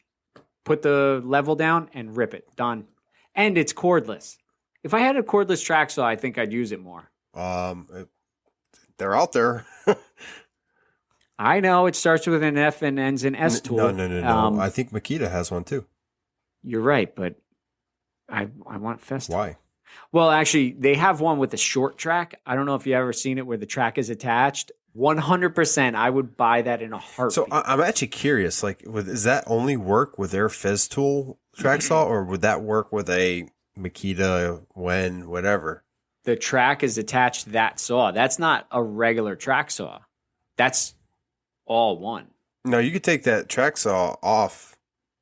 put the level down, and rip it. Done. And it's cordless. If I had a cordless track saw, I think I'd use it more. They're out there. I know it starts with an F and ends in S tool. No. I think Makita has one too. You're right, but I want Festool. Why? Well, actually, they have one with a short track. I don't know if you've ever seen it where the track is attached. 100%, I would buy that in a heartbeat. So I'm actually curious, does that only work with their Festool track saw, or would that work with a Makita, whatever? The track is attached to that saw. That's not a regular track saw. That's all one. No, you could take that track saw off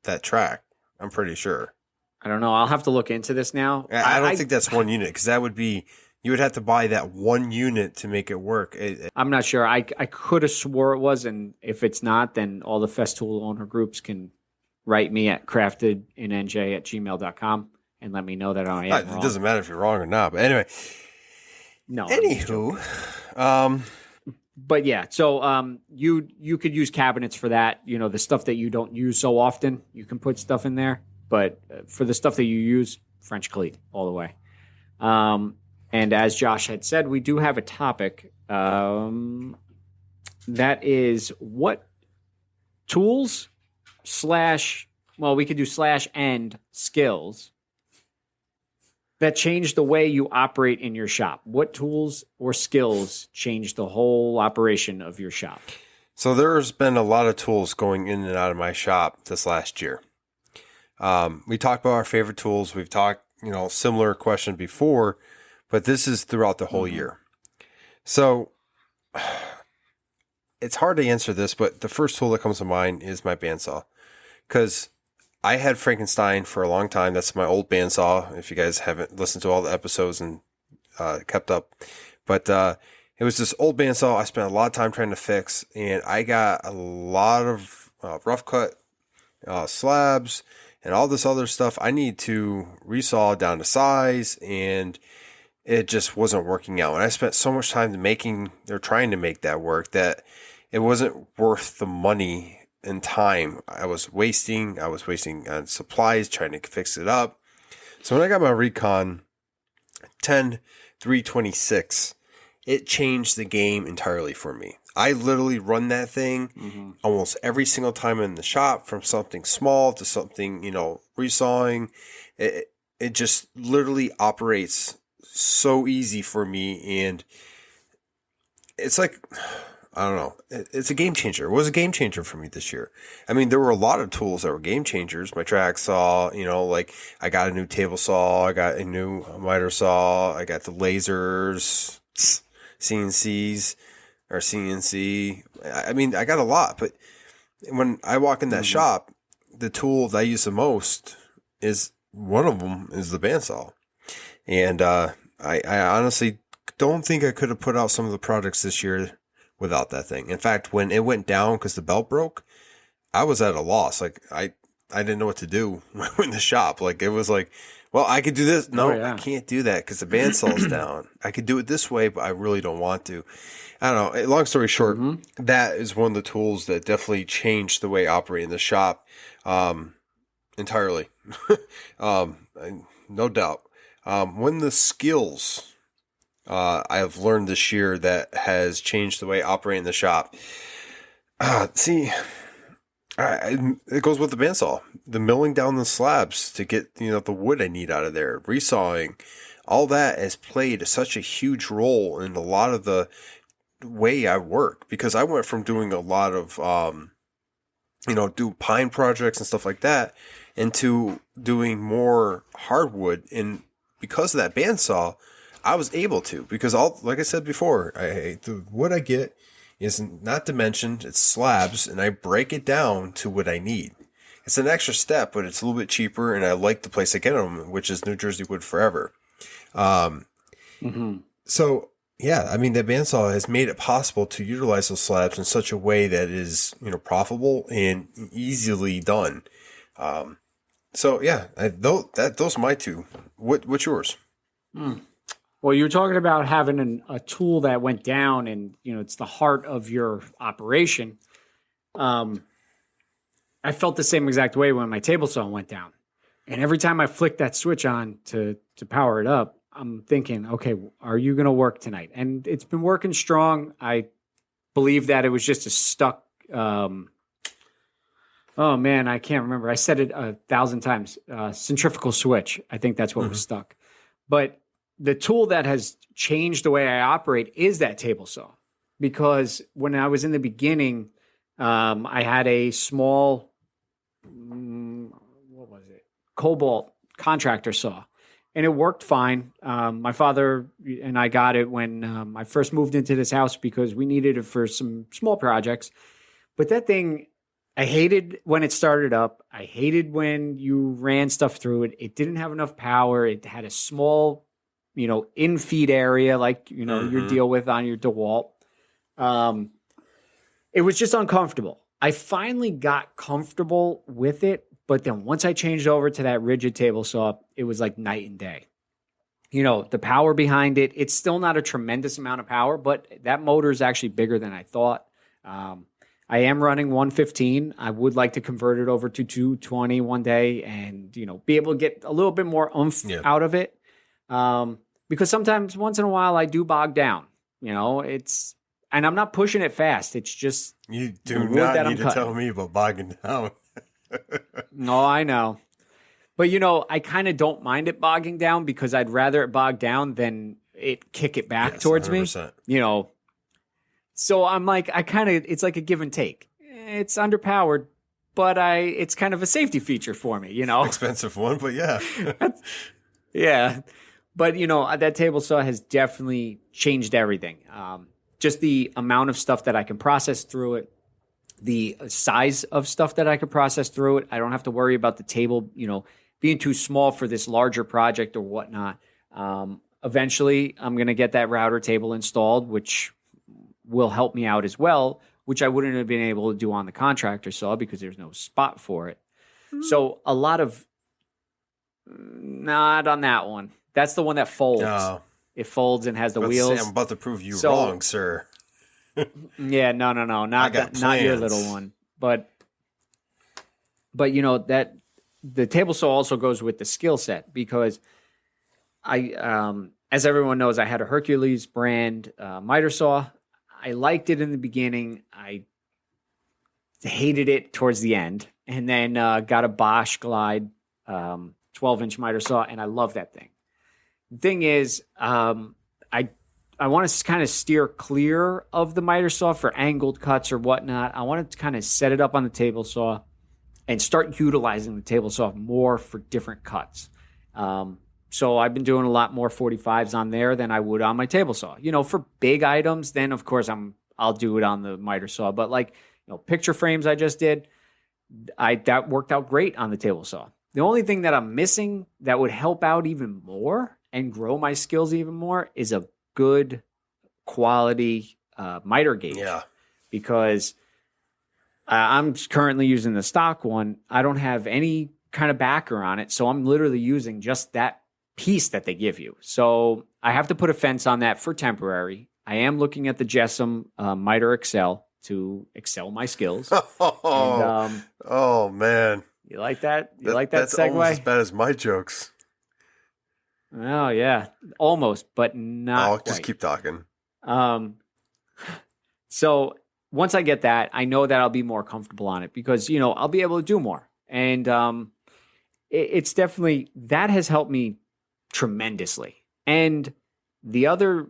that track. I'm pretty sure. I don't know. I'll have to look into this now. I don't think that's one unit, because that would be... You would have to buy that one unit to make it work. I'm not sure. I could have swore it was, and if it's not, then all the Festool owner groups can write me at craftedinNJ@gmail.com and let me know that I am wrong. It doesn't matter if you're wrong or not. But anyway. No. Anywho. But yeah, so you could use cabinets for that. The stuff that you don't use so often, you can put stuff in there. But for the stuff that you use, French cleat all the way. And as Josh had said, we do have a topic that is what tools we could do /and skills that change the way you operate in your shop. What tools or skills change the whole operation of your shop? So there's been a lot of tools going in and out of my shop this last year. We talked about our favorite tools. We've talked, similar question before, but this is throughout the whole year. So it's hard to answer this, but the first tool that comes to mind is my bandsaw, because I had Frankenstein for a long time. That's my old bandsaw. If you guys haven't listened to all the episodes and kept up, but it was this old bandsaw I spent a lot of time trying to fix, and I got a lot of rough cut slabs and all this other stuff I need to resaw down to size, and it just wasn't working out. And I spent so much time trying to make that work that it wasn't worth the money and time I was wasting. I was wasting on supplies trying to fix it up. So when I got my Recon 10-326, it changed the game entirely for me. I literally run that thing almost every single time in the shop, from something small to something, resawing. It just literally operates so easy for me. And it's like, I don't know. It's a game changer. It was a game changer for me this year. I mean, there were a lot of tools that were game changers. My track saw, like I got a new table saw. I got a new miter saw. I got the lasers, CNCs or CNC. I mean, I got a lot. But when I walk in that shop, the tool that I use the most is one of them is the bandsaw. And I honestly don't think I could have put out some of the products this year without that thing. In fact, when it went down because the belt broke, I was at a loss. Like I didn't know what to do in the shop. Like it was like, well, I could do this. No, I can't do that because the bandsaw is down. I could do it this way, but I really don't want to. I don't know. Long story short, that is one of the tools that definitely changed the way I operate in the shop entirely. No doubt. One of the skills I have learned this year that has changed the way I operate in the shop. It goes with the bandsaw, the milling down the slabs to get, the wood I need out of there, resawing, all that has played such a huge role in a lot of the way I work, because I went from doing a lot of, do pine projects and stuff like that into doing more hardwood. And because of that bandsaw, I was able to, because like I said before, the wood I get is not dimensioned, it's slabs, and I break it down to what I need. It's an extra step, but it's a little bit cheaper, and I like the place I get them, which is New Jersey Wood Forever. So, yeah, I mean, the bandsaw has made it possible to utilize those slabs in such a way that is, profitable and easily done. So, yeah, those are my two. What's yours? Well, you were talking about having a tool that went down and, it's the heart of your operation. I felt the same exact way when my table saw went down. And every time I flicked that switch on to power it up, I'm thinking, okay, are you going to work tonight? And it's been working strong. I believe that it was just a stuck, oh man, I can't remember. I said it 1,000 times. Centrifugal switch. I think that's what was stuck. But the tool that has changed the way I operate is that table saw, because when I was in the beginning, I had a small, Cobalt contractor saw, and it worked fine. My father and I got it when I first moved into this house because we needed it for some small projects. But that thing, I hated when it started up. I hated when you ran stuff through it. It didn't have enough power. It had a small, in-feed area like, your deal with on your Dewalt. It was just uncomfortable. I finally got comfortable with it, but then once I changed over to that rigid table saw, it was like night and day. The power behind it, it's still not a tremendous amount of power, but that motor is actually bigger than I thought. I am running 115. I would like to convert it over to 220 one day and, be able to get a little bit more oomph out of it. Because sometimes once in a while I do bog down, and I'm not pushing it fast. It's just you do not need to tell me about bogging down. No, I know. But, I kind of don't mind it bogging down because I'd rather it bog down than it kick it back towards 100%. Me. So I'm like, it's like a give and take. It's underpowered, but it's kind of a safety feature for me, Expensive one, but yeah. Yeah. But, that table saw has definitely changed everything. Just the amount of stuff that I can process through it, the size of stuff that I can process through it. I don't have to worry about the table, being too small for this larger project or whatnot. Eventually, I'm going to get that router table installed, which will help me out as well, which I wouldn't have been able to do on the contractor saw because there's no spot for it. So not on that one. That's the one that folds. It folds and has the Let's wheels. say I'm about to prove you So- wrong, sir. Yeah, no, not got not your plans. little one, but you know that the table saw also goes with the skill set because as everyone knows, I had a Hercules brand miter saw. I liked it in the beginning. I hated it towards the end, and then got a Bosch Glide 12-inch miter saw, and I love that thing. The thing is, I want to kind of steer clear of the miter saw for angled cuts or whatnot. I want to kind of set it up on the table saw and start utilizing the table saw more for different cuts. So I've been doing a lot more 45s on there than I would on my table saw. You know, for big items, then of course I'll do it on the miter saw. But like, you know, picture frames I just did, that worked out great on the table saw. The only thing that I'm missing that would help out even more and grow my skills even more is a good quality miter gauge. Yeah. Because I'm currently using the stock one. I don't have any kind of backer on it, so I'm literally using just that piece that they give you. So I have to put a fence on that for temporary. I am looking at the Jessem miter Excel to excel my skills. And, Oh man. you like that? You like that That's almost as segue? bad as my jokes. Oh yeah, almost, but not. I'll just quite. keep talking. So once I get that, I know that I'll be more comfortable on it because, you know, I'll be able to do more. And it's definitely, that has helped me tremendously. And the other,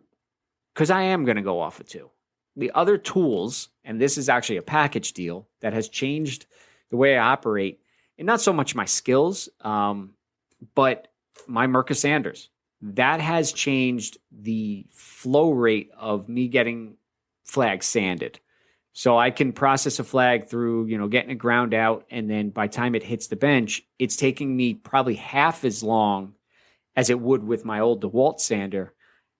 because I am going to go off of two, the other tools, and this is actually a package deal that has changed the way I operate, and not so much my skills, but my Merca Sanders. That has changed the flow rate of me getting flags sanded. So I can process a flag through, you know, getting it ground out, and then by the time it hits the bench, it's taking me probably half as long as it would with my old Dewalt sander,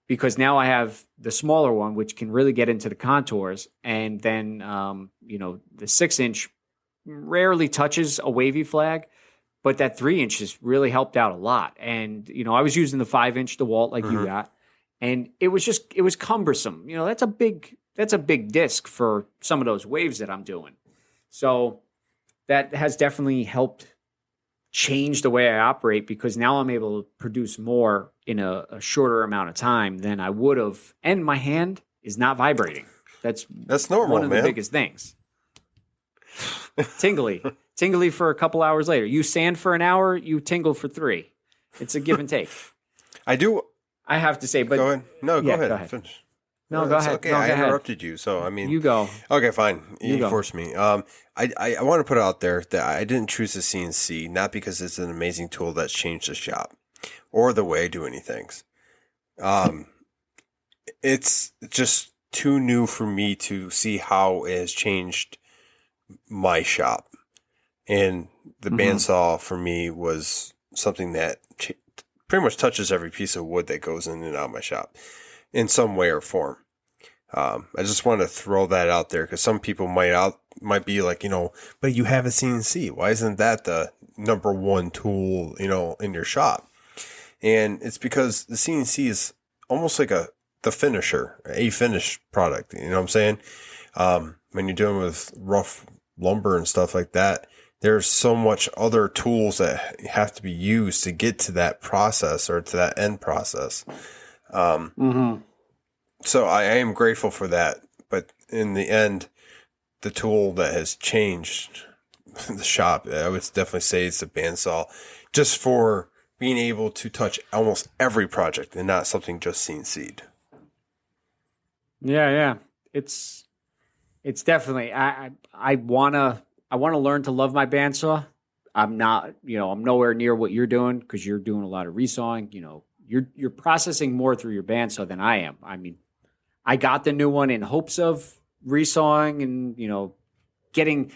because now I have the smaller one, which can really get into the contours, and then, you know, the 6-inch rarely touches a wavy flag, but that 3-inch has really helped out a lot. And, you know, I was using the 5-inch DeWalt like you got, and it was cumbersome. You know, that's a big disc for some of those waves that I'm doing. So that has definitely helped change the way I operate, because now I'm able to produce more in a shorter amount of time than I would have. And my hand is not vibrating. That's normal, one of man. the biggest things. Tingly for a couple hours later. You sand for an hour, you tingle for 3. It's a give and take. I have to say, but go ahead. No, yeah, go ahead. go ahead. Finish. No, No, go it's ahead. Okay, No, I go ahead. interrupted you, so I mean, You go. Okay, fine. You You go. forced me. I want to put out there that I didn't choose the CNC not because it's an amazing tool that's changed the shop or the way I do anything. It's just too new for me to see how it has changed my shop. And the bandsaw for me was something that pretty much touches every piece of wood that goes in and out of my shop in some way or form. I just want to throw that out there because some people might be like, you know, but you have a CNC. Why isn't that the number one tool, you know, in your shop? And it's because the CNC is almost like the finisher, a finished product. You know what I'm saying? When you're dealing with rough lumber and stuff like that, there's so much other tools that have to be used to get to that process or to that end process. So I am grateful for that. But in the end, the tool that has changed the shop, I would definitely say it's the bandsaw, just for being able to touch almost every project and not something just CNC'd. Yeah. It's definitely, I wanna learn to love my bandsaw. I'm not, you know, I'm nowhere near what you're doing, because you're doing a lot of resawing. You know, you're processing more through your bandsaw than I am. I mean, I got the new one in hopes of resawing and, you know, getting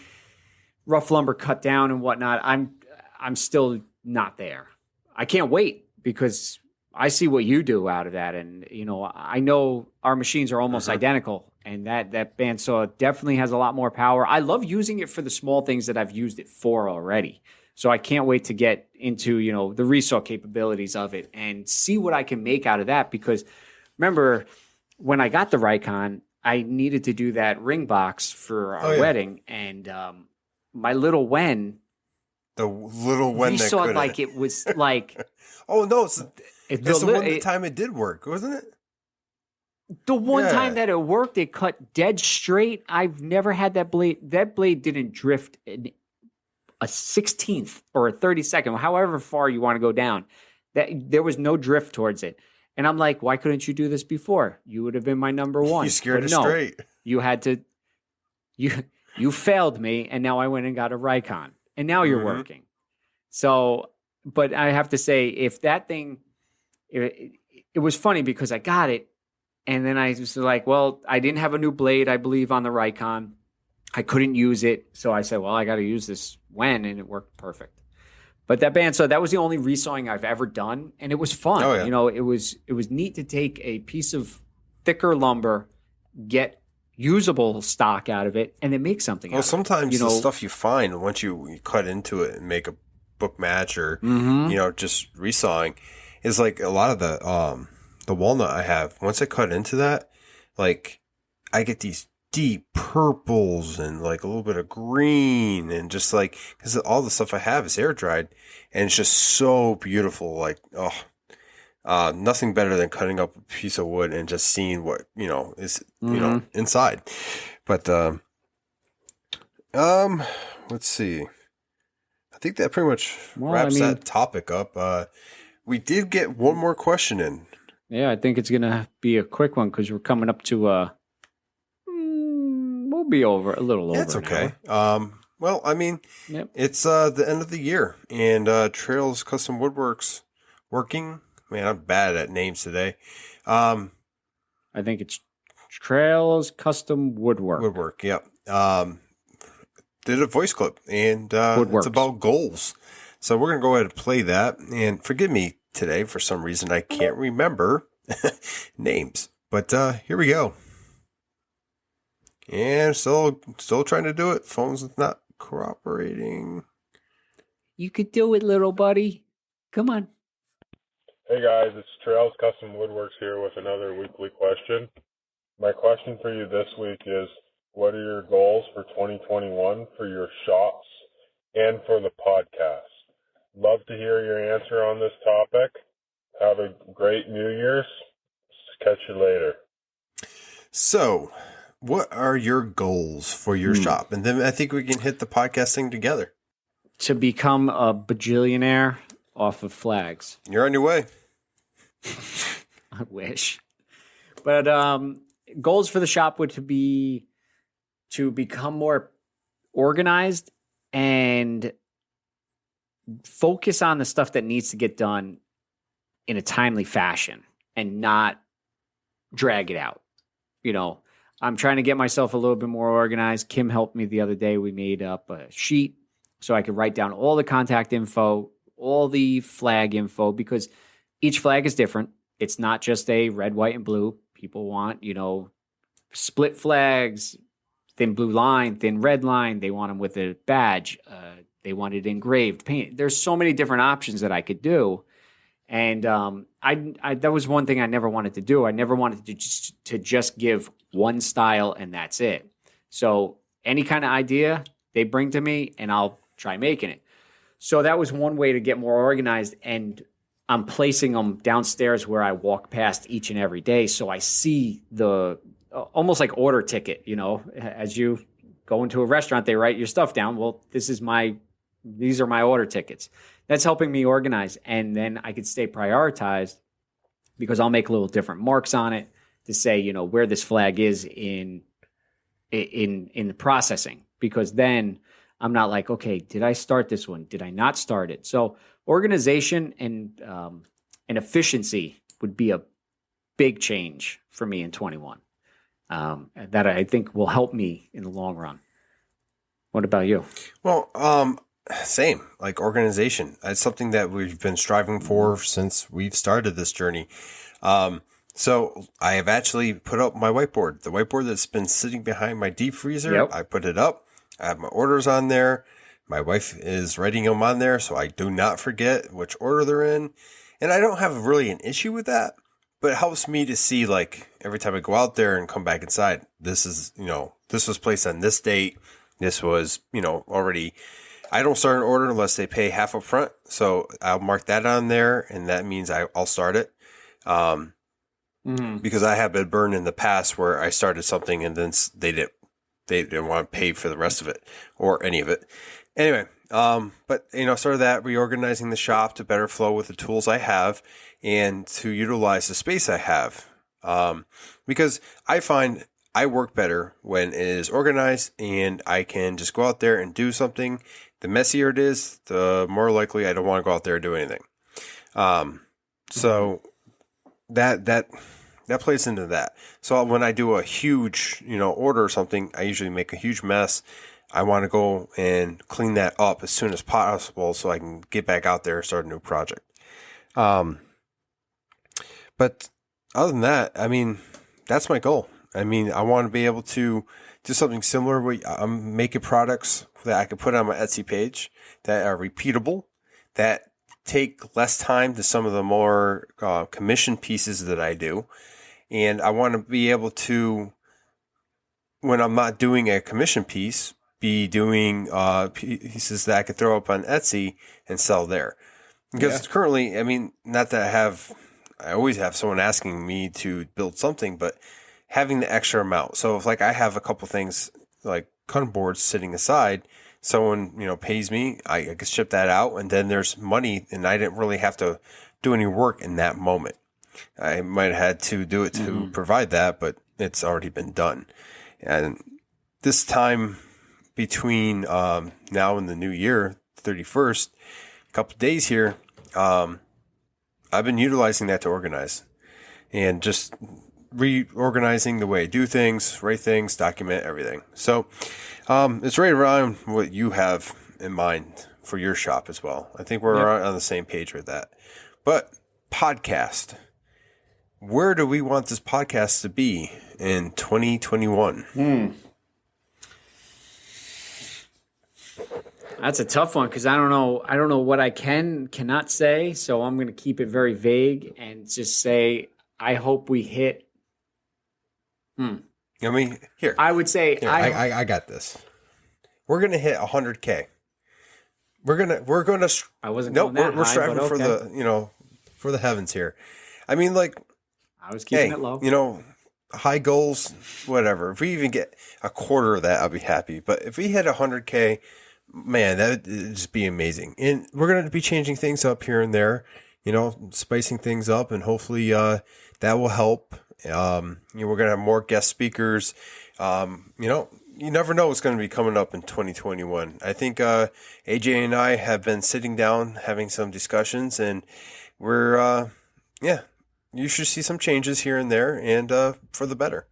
rough lumber cut down and whatnot. I'm still not there. I can't wait, because I see what you do out of that. And, you know, I know our machines are almost identical, and that bandsaw definitely has a lot more power. I love using it for the small things that I've used it for already. So I can't wait to get into, the resaw capabilities of it and see what I can make out of that. Because remember, when I got the Rikon, I needed to do that ring box for our wedding. And my little Wen, The little Wen that resaw couldn't. like it was like... Oh, no, it's the one time it did work, wasn't it? The one time that it worked, it cut dead straight. I've never had that blade. That blade didn't drift in a 16th or a 32nd, however far you want to go down. There was no drift towards it. And I'm like, why couldn't you do this before? You would have been my number one. You scared it straight. You had to. You failed me, and now I went and got a Rikon, and now you're working. So, but I have to say, if that thing, it was funny because I got it. And then I was like, well, I didn't have a new blade, I believe, on the Rikon. I couldn't use it. So I said, well, I got to use this Wen, and it worked perfect. But that bandsaw, that was the only resawing I've ever done. And it was fun. Oh, yeah. It was neat to take a piece of thicker lumber, get usable stock out of it, and then make something out of it. Well, sometimes the stuff you find, once you cut into it and make a book match or, just resawing, is like a lot of the walnut I have, once I cut into that, like I get these deep purples and like a little bit of green and just like, because all the stuff I have is air dried and it's just so beautiful. Like, nothing better than cutting up a piece of wood and just seeing what, is, inside. But, let's see. I think that pretty much wraps that topic up. We did get one more question in. Yeah, I think it's going to be a quick one because we're coming up to, we'll be over, a little over. That's okay. Well, I mean, it's the end of the year and Trails Custom Woodworks working. Man, I'm bad at names today. I think it's Trails Custom Woodwork, yep. Did a voice clip and it's about goals. So we're going to go ahead and play that. And forgive me today, for some reason, I can't remember names. But here we go. And still trying to do it. Phone's not cooperating. You could do it, little buddy. Come on. Hey guys, it's Trails Custom Woodworks here with another weekly question. My question for you this week is, what are your goals for 2021 for your shops and for the podcast? Love to hear your answer on this topic. Have a great New Year's. Catch you later. So, what are your goals for your shop? And then I think we can hit the podcast thing together. To become a bajillionaire off of flags. You're on your way. I wish. But goals for the shop would be to become more organized and focus on the stuff that needs to get done in a timely fashion and not drag it out. I'm trying to get myself a little bit more organized. Kim helped me the other day. We made up a sheet so I could write down all the contact info, all the flag info, because each flag is different. It's not just a red, white, and blue. People want, split flags, thin blue line, thin red line. They want them with a badge. They want it engraved, paint. There's so many different options that I could do. And I that was one thing I never wanted to do. I never wanted to just give one style and that's it. So any kind of idea they bring to me and I'll try making it. So that was one way to get more organized, and I'm placing them downstairs where I walk past each and every day. So I see the almost like order ticket, as you go into a restaurant, they write your stuff down. Well, these are my order tickets. That's helping me organize. And then I could stay prioritized because I'll make little different marks on it to say, where this flag is in the processing, because then I'm not like, okay, did I start this one? Did I not start it? So organization and efficiency would be a big change for me in 21. That I think will help me in the long run. What about you? Well, same, like organization. It's something that we've been striving for since we've started this journey. So I have actually put up my whiteboard, the whiteboard that's been sitting behind my deep freezer. Yep. I put it up. I have my orders on there, My wife is writing them on there, so I do not forget which order they're in. And I don't have really an issue with that, but it helps me to see, like, every time I go out there and come back inside, this is, this was placed on this date. This was, already, I don't start an order unless they pay half up front. So I'll mark that on there, and that means I'll start it. Because I have been burned in the past where I started something and then they didn't want to pay for the rest of it or any of it. Anyway, but sort of that, reorganizing the shop to better flow with the tools I have and to utilize the space I have. Because I find I work better when it is organized and I can just go out there and do something. The messier it is, the more likely I don't want to go out there and do anything. So that plays into that. So when I do a huge, order or something, I usually make a huge mess. I want to go and clean that up as soon as possible so I can get back out there and start a new project. But other than that, I mean, that's my goal. I mean, I want to be able to do something similar where I'm making products that I can put on my Etsy page that are repeatable, that take less time than some of the more commission pieces that I do. And I want to be able to, when I'm not doing a commission piece, be doing pieces that I could throw up on Etsy and sell there. Because currently, I mean, not that I always have someone asking me to build something, but having the extra amount. So if I have a couple things like cutting boards sitting aside, someone, pays me, I can ship that out, and then there's money, and I didn't really have to do any work in that moment. I might have had to do it to provide that, but it's already been done. And this time between now and the new year, 31st, a couple of days here, I've been utilizing that to organize and just reorganizing the way I do things, write things, document everything. So it's right around what you have in mind for your shop as well. I think we're on the same page with that. But podcast, where do we want this podcast to be in 2021? That's a tough one because I don't know what I cannot say. So I'm going to keep it very vague and just say I hope we hit. I mean, here. I would say I got this. We're gonna hit 100K. We're gonna. I wasn't. Nope. We're striving for the for the heavens here. I mean, I was keeping it low. High goals, whatever. If we even get a quarter of that, I'll be happy. But if we hit 100K, man, that would just be amazing. And we're going to be changing things up here and there, spicing things up, and hopefully that will help. We're going to have more guest speakers. You never know what's going to be coming up in 2021. I think AJ and I have been sitting down having some discussions, and we're, you should see some changes here and there, and for the better.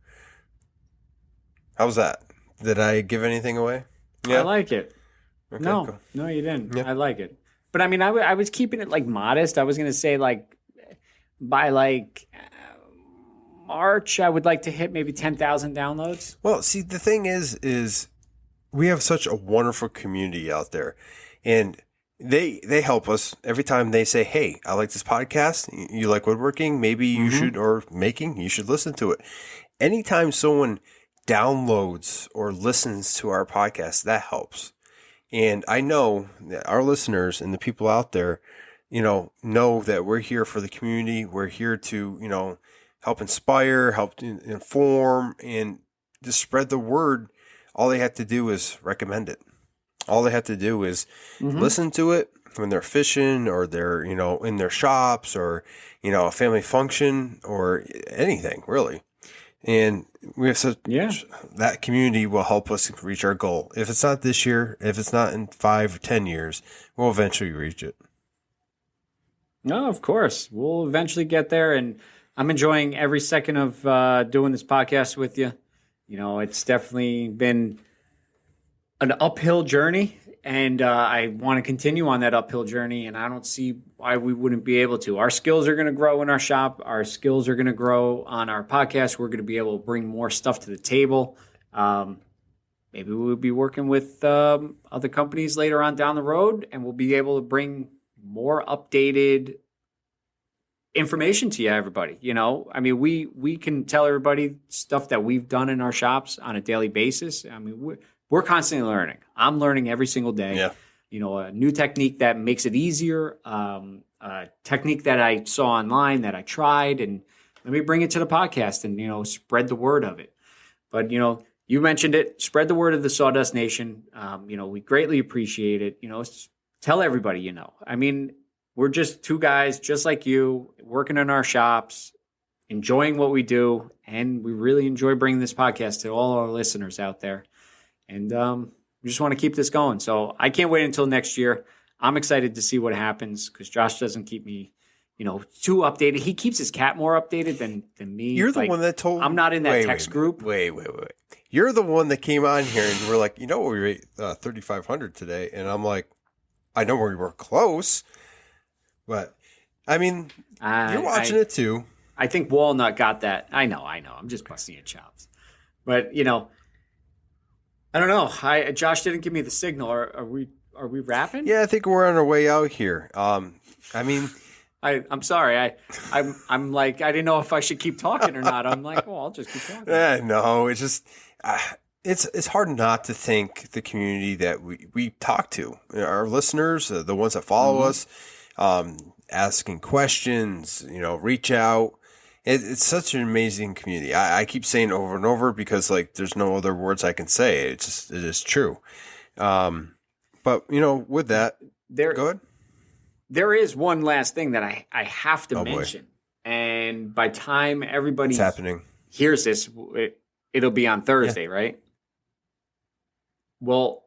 How's that? Did I give anything away? Yeah. I like it. Okay, no, cool. No, you didn't. Yeah. I like it. But I mean, I was keeping it modest. I was going to say by March, I would like to hit maybe 10,000 downloads. Well, see, the thing is we have such a wonderful community out there, and they help us every time they say, "Hey, I like this podcast. You like woodworking? Maybe you should, or making, you should listen to it." Anytime someone downloads or listens to our podcast, that helps. And I know that our listeners and the people out there, know that we're here for the community. We're here to, help inspire, help inform, and just spread the word. All they have to do is recommend it. All they have to do is listen to it when they're fishing, or they're, in their shops, or, a family function, or anything really. And we have such, that community will help us reach our goal. If it's not this year, if it's not in 5 or 10 years, we'll eventually reach it. No, of course. We'll eventually get there. And I'm enjoying every second of doing this podcast with you. It's definitely been an uphill journey, and I want to continue on that uphill journey, and I don't see why we wouldn't be able to. Our skills are going to grow in our shop. Our skills are going to grow on our podcast. We're going to be able to bring more stuff to the table. maybe we'll be working with other companies later on down the road, and we'll be able to bring more updated information to you, everybody. You know, I mean, we can tell everybody stuff that we've done in our shops on a daily basis. I mean, we're constantly learning. I'm learning every single day. Yeah. You know, a new technique that makes it easier, a technique that I saw online that I tried, and let me bring it to the podcast and, you know, spread the word of it. But, you know, you mentioned it, spread the word of the Sawdust Nation. You know, we greatly appreciate it. You know, tell everybody, you know. I mean, we're just two guys just like you, working in our shops, enjoying what we do, and we really enjoy bringing this podcast to all our listeners out there. And we just want to keep this going. So I can't wait until next year. I'm excited to see what happens because Josh doesn't keep me, you know, too updated. He keeps his cat more updated than me. You're the one that told. I'm not in that text group. Wait. You're the one that came on here and you were like, you know, we rate 3,500 today, and I'm like, I know we were close, but I mean, you're watching it too. I think Walnut got that. I know. I'm just busting your chops, but you know, I don't know. Josh didn't give me the signal. Are we wrapping? Yeah, I think we're on our way out here. I mean. I'm sorry. I'm like, I didn't know if I should keep talking or not. I'm like, well, I'll just keep talking. No, it's just, it's hard not to thank the community that we talk to, our listeners, the ones that follow us, asking questions, you know, reach out. It's such an amazing community. I keep saying over and over because like, there's no other words I can say. It is true. But you know, with that, go ahead. There is one last thing that I have to mention. Boy. And by time everybody hears this, it'll be on Thursday, right? Well,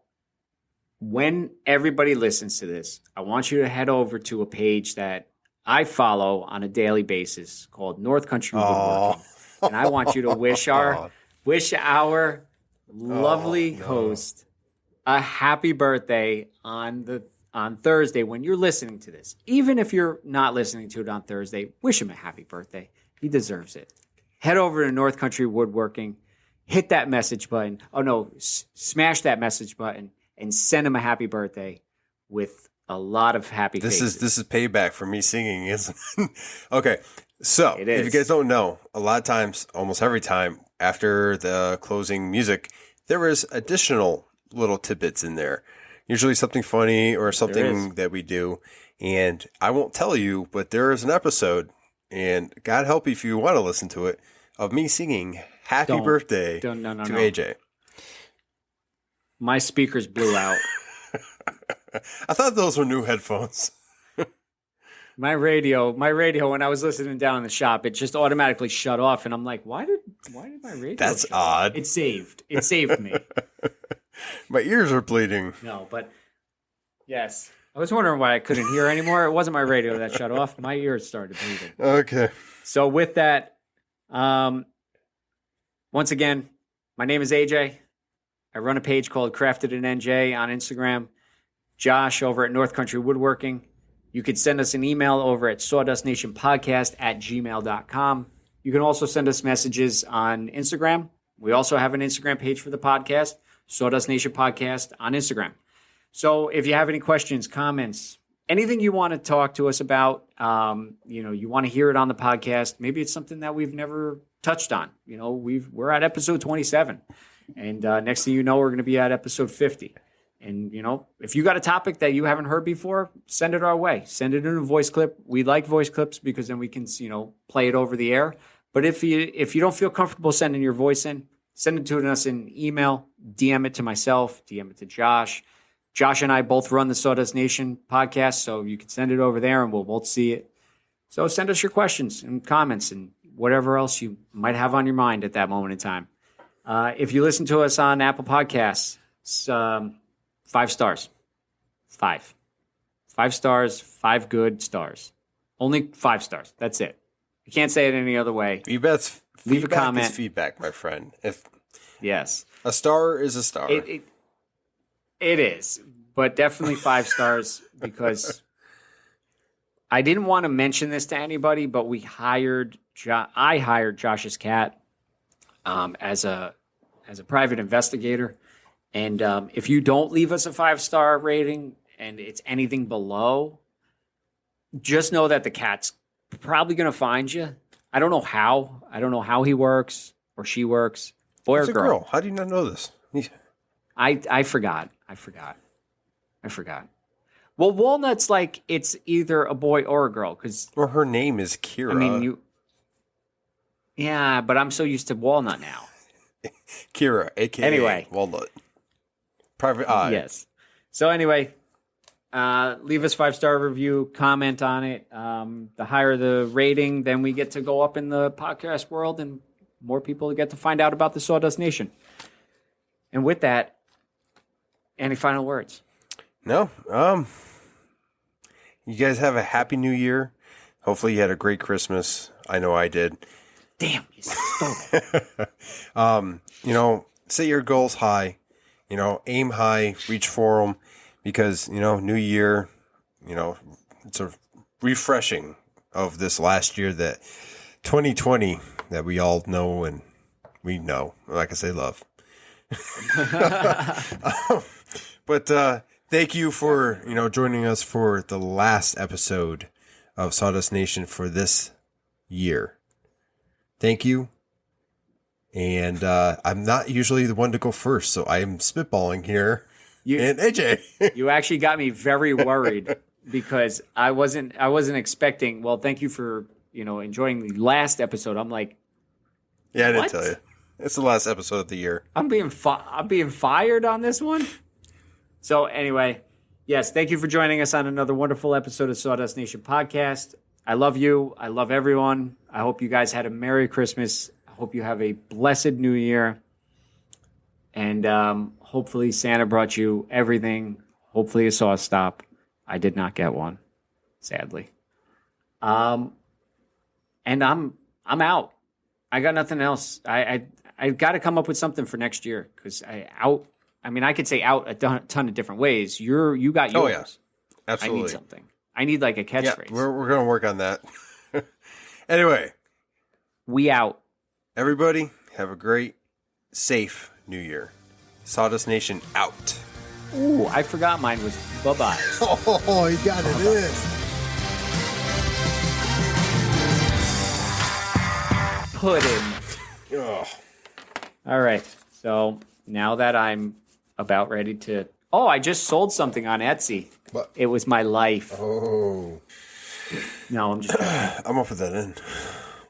when everybody listens to this, I want you to head over to a page that I follow on a daily basis called North Country Woodworking. And I want you to wish our lovely host a happy birthday on Thursday when you're listening to this. Even if you're not listening to it on Thursday, wish him a happy birthday. He deserves it. Head over to North Country Woodworking, hit that message button. Oh no, smash that message button and send him a happy birthday with a lot of happy faces. This is payback for me singing, isn't it? Okay. So, if you guys don't know, a lot of times, almost every time after the closing music, there is additional little tidbits in there. Usually something funny or something that we do. And I won't tell you, but there is an episode, and God help you if you want to listen to it, of me singing happy birthday to AJ. My speakers blew out. I thought those were new headphones. My radio, when I was listening down in the shop, it just automatically shut off. And I'm like, why did my radio That's odd. It saved me. My ears are bleeding. No, but yes. I was wondering why I couldn't hear anymore. It wasn't my radio that shut off. My ears started bleeding. Okay. So with that, once again, my name is AJ. I run a page called Crafted in NJ on Instagram. Josh over at North Country Woodworking. You could send us an email over at sawdustnationpodcast@gmail.com. You can also send us messages on Instagram. We also have an Instagram page for the podcast. Sawdust Nation Podcast on Instagram. So if you have any questions, comments, anything you want to talk to us about, you want to hear it on the podcast. Maybe it's something that we've never touched on. You know, we're at episode 27, and next thing you know, we're going to be at episode 50. And you know, if you got a topic that you haven't heard before, send it our way. Send it in a voice clip. We like voice clips because then we can, play it over the air. But if you don't feel comfortable sending your voice in, send it to us in email, DM it to myself, DM it to Josh. Josh and I both run the Sawdust Nation podcast, so you can send it over there and we'll both see it. So send us your questions and comments and whatever else you might have on your mind at that moment in time. If you listen to us on Apple Podcasts, 5 stars. 5 stars, 5 good stars. Only 5 stars. That's it. You can't say it any other way. Leave a comment. Is feedback, my friend. Yes. A star is a star. It is, but definitely 5 stars because I didn't want to mention this to anybody, but I hired Josh's cat as a private investigator, And if you don't leave us a 5-star rating and it's anything below, just know that the cat's probably going to find you. I don't know how. I don't know how he works or she works. Boy It's or a girl. girl. How do you not know this? I forgot. Well, Walnut's like it's either a boy or a girl because Well, her name is Kira. I mean you. Yeah, but I'm so used to Walnut now. Kira, aka Anyway. Walnut. Private Eye. Yes. So anyway, leave us 5-star review, comment on it. The higher the rating, then we get to go up in the podcast world and more people get to find out about the Sawdust Nation. And with that, any final words? No. You guys have a happy new year. Hopefully you had a great Christmas. I know I did. Damn, you stole it. Set your goals high. Aim high, reach for them, because new year, it's a refreshing of this last year, that 2020 that we all know and we know, like I say, love. But thank you for joining us for the last episode of Sawdust Nation for this year. Thank you. And I'm not usually the one to go first, so I am spitballing here. And AJ, you actually got me very worried because I wasn't expecting. Well, thank you for enjoying the last episode. I'm like, yeah, I didn't what? tell you. It's the last episode of the year. I'm being fired on this one. So anyway, yes, thank you for joining us on another wonderful episode of Sawdust Nation Podcast. I love you. I love everyone. I hope you guys had a Merry Christmas. I hope you have a blessed New Year. And hopefully Santa brought you everything. Hopefully a saw stop. I did not get one, sadly. And I'm out. I got nothing else. I got to come up with something for next year because I could say out a ton of different ways. You got yours. Oh, yeah. Absolutely. I need something. I need like a catchphrase. Yeah, we're going to work on that. Anyway. We out. Everybody, have a great, safe New Year. Sawdust Nation out. Ooh, I forgot mine was bye-bye. Oh, you got it in. Pudding. Ugh. All right. So now that I'm about ready to... Oh, I just sold something on Etsy. What? It was my life. Oh. No, I'm just... I'm going to put that in.